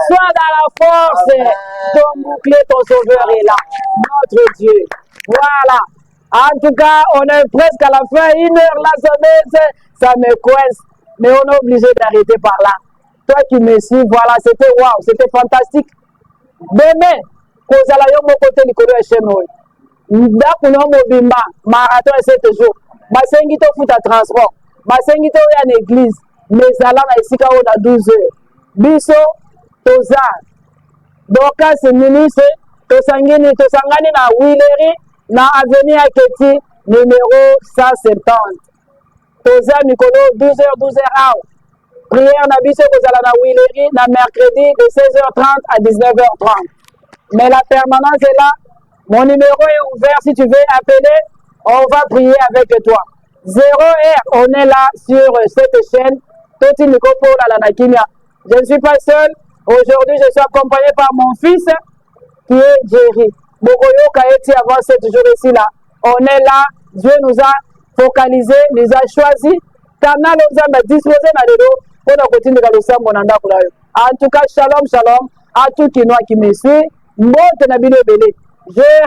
Sois dans la force. Ton bouclier, ton sauveur est là. Notre Dieu. Voilà. En tout cas, on est presque à la fin. 1 heure là, ça me coince. Mais on est obligé d'arrêter par là. Toi qui me suis, voilà, c'était waouh, c'était fantastique. Demain, kozala yo moko te likolo ya chaîne oyo. Ndako na mobimba, marathon ya 7 jours. Basengi to futa transport. Basengi to ya na église. Mais ala na esika oyo na 12 heures. Biso toza. Doka se ministre, tosangani na Wileri, na avenue ya Keti, numéro 170. Toza mikolo 12h out. Prière na biso kozala na Wileri na mercredi de 16h30 à 19h30. Mais la permanence est là. Mon numéro est ouvert si tu veux appeler. On va prier avec toi. 0R, on est là sur cette chaîne. Toti Mikopo la Nakimia. Je ne suis pas seul. Aujourd'hui, je suis accompagné par mon fils qui est Jerry. Bokoyo Kaeti avant 7 jours ici là. On est là. Dieu nous a focalisé, nous a choisi. Canal Ozamba disposé dans le dos. En tout cas, shalom, shalom à tout qui me suit. Je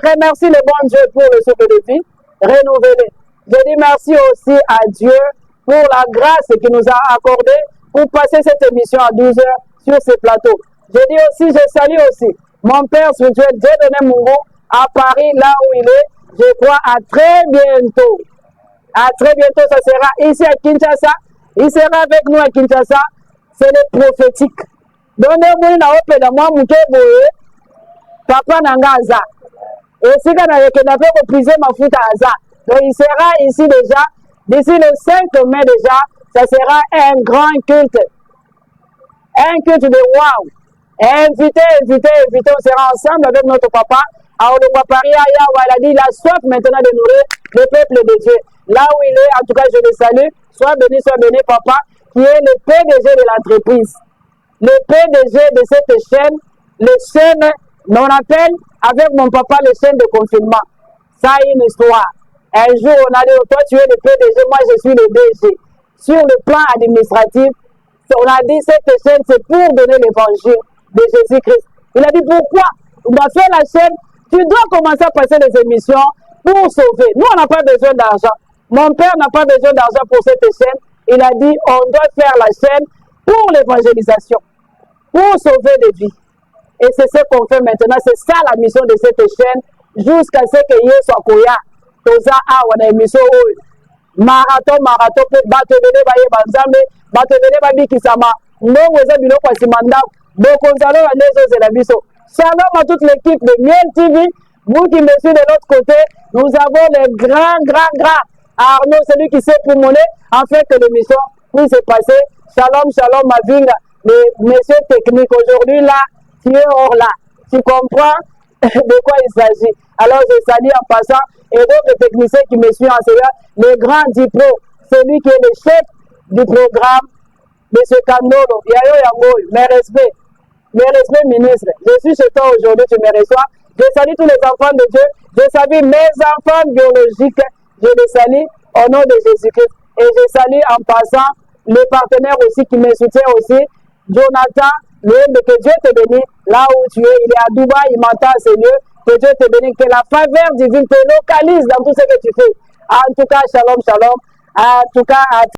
remercie le bon Dieu pour le souffle de vie renouvelé. Je dis merci aussi à Dieu pour la grâce qu'il nous a accordée pour passer cette émission à 12 heures sur ce plateau. Je dis aussi, je salue aussi mon père spirituel, Dieudonné Mungu, à Paris, là où il est. Je crois à très bientôt. À très bientôt, ça sera ici à Kinshasa. Il sera avec nous à Kinshasa. C'est le prophétique. Donnez-moi une appel à moi, Papa Nangaza. Et si on a reprisé ma foot à Aza. Donc il sera ici déjà. D'ici le 5 mai déjà, ça sera un grand culte. Un culte de waouh. Invité. On sera ensemble avec notre papa. À Paria, il a dit il a soif maintenant de nourrir le peuple de Dieu. Là où il est, en tout cas, je le salue. Sois béni, papa, qui est le PDG de l'entreprise. Le PDG de cette chaîne, les chaînes, on appelle avec mon papa les chaînes de confinement. Ça a une histoire. Un jour, on a dit, toi, tu es le PDG, moi, je suis le DG. Sur le plan administratif, on a dit, cette chaîne, c'est pour donner l'évangile de Jésus-Christ. Il a dit, pourquoi? On doit faire la chaîne. Tu dois commencer à passer les émissions pour sauver. Nous, on n'a pas besoin d'argent. Mon père n'a pas besoin d'argent pour cette chaîne. Il a dit, on doit faire la chaîne pour l'évangélisation. pour sauver des vies. Et c'est ce qu'on fait maintenant. C'est ça la mission de cette chaîne. Jusqu'à ce que Yesu soit koya. Toza awa na émission marathon pour batebele baye banzambe, batebele babikisama. Ndongo eza biloko asimanda. Bokonzalo na lezo zela biso. Shalom à toute l'équipe de Miel TV. Vous qui me suivez de l'autre côté, nous avons le grand Arnaud, celui qui sait pulmoner, afin que l'émission puisse se passer. Shalom, Mavinga, les messieurs techniques. Aujourd'hui, là, tu es hors là. Tu comprends de quoi il s'agit. Alors, je salue en passant. Et donc, le technicien qui me suit en série, le grand Diplo, celui qui est le chef du programme, M. Kandolo, Yayo Yangoy, mes respects, ministre. Je suis chez toi aujourd'hui, tu me reçois. Je salue tous les enfants de Dieu. Je salue mes enfants biologiques. Je les salue au nom de Jésus-Christ. Et je salue en passant les partenaires aussi qui me soutiennent aussi. Jonathan, que Dieu te bénisse là où tu es. Il est à Dubaï, il m'entend, Seigneur. Que Dieu te bénisse, que la faveur divine te localise dans tout ce que tu fais. En tout cas, shalom. En tout cas,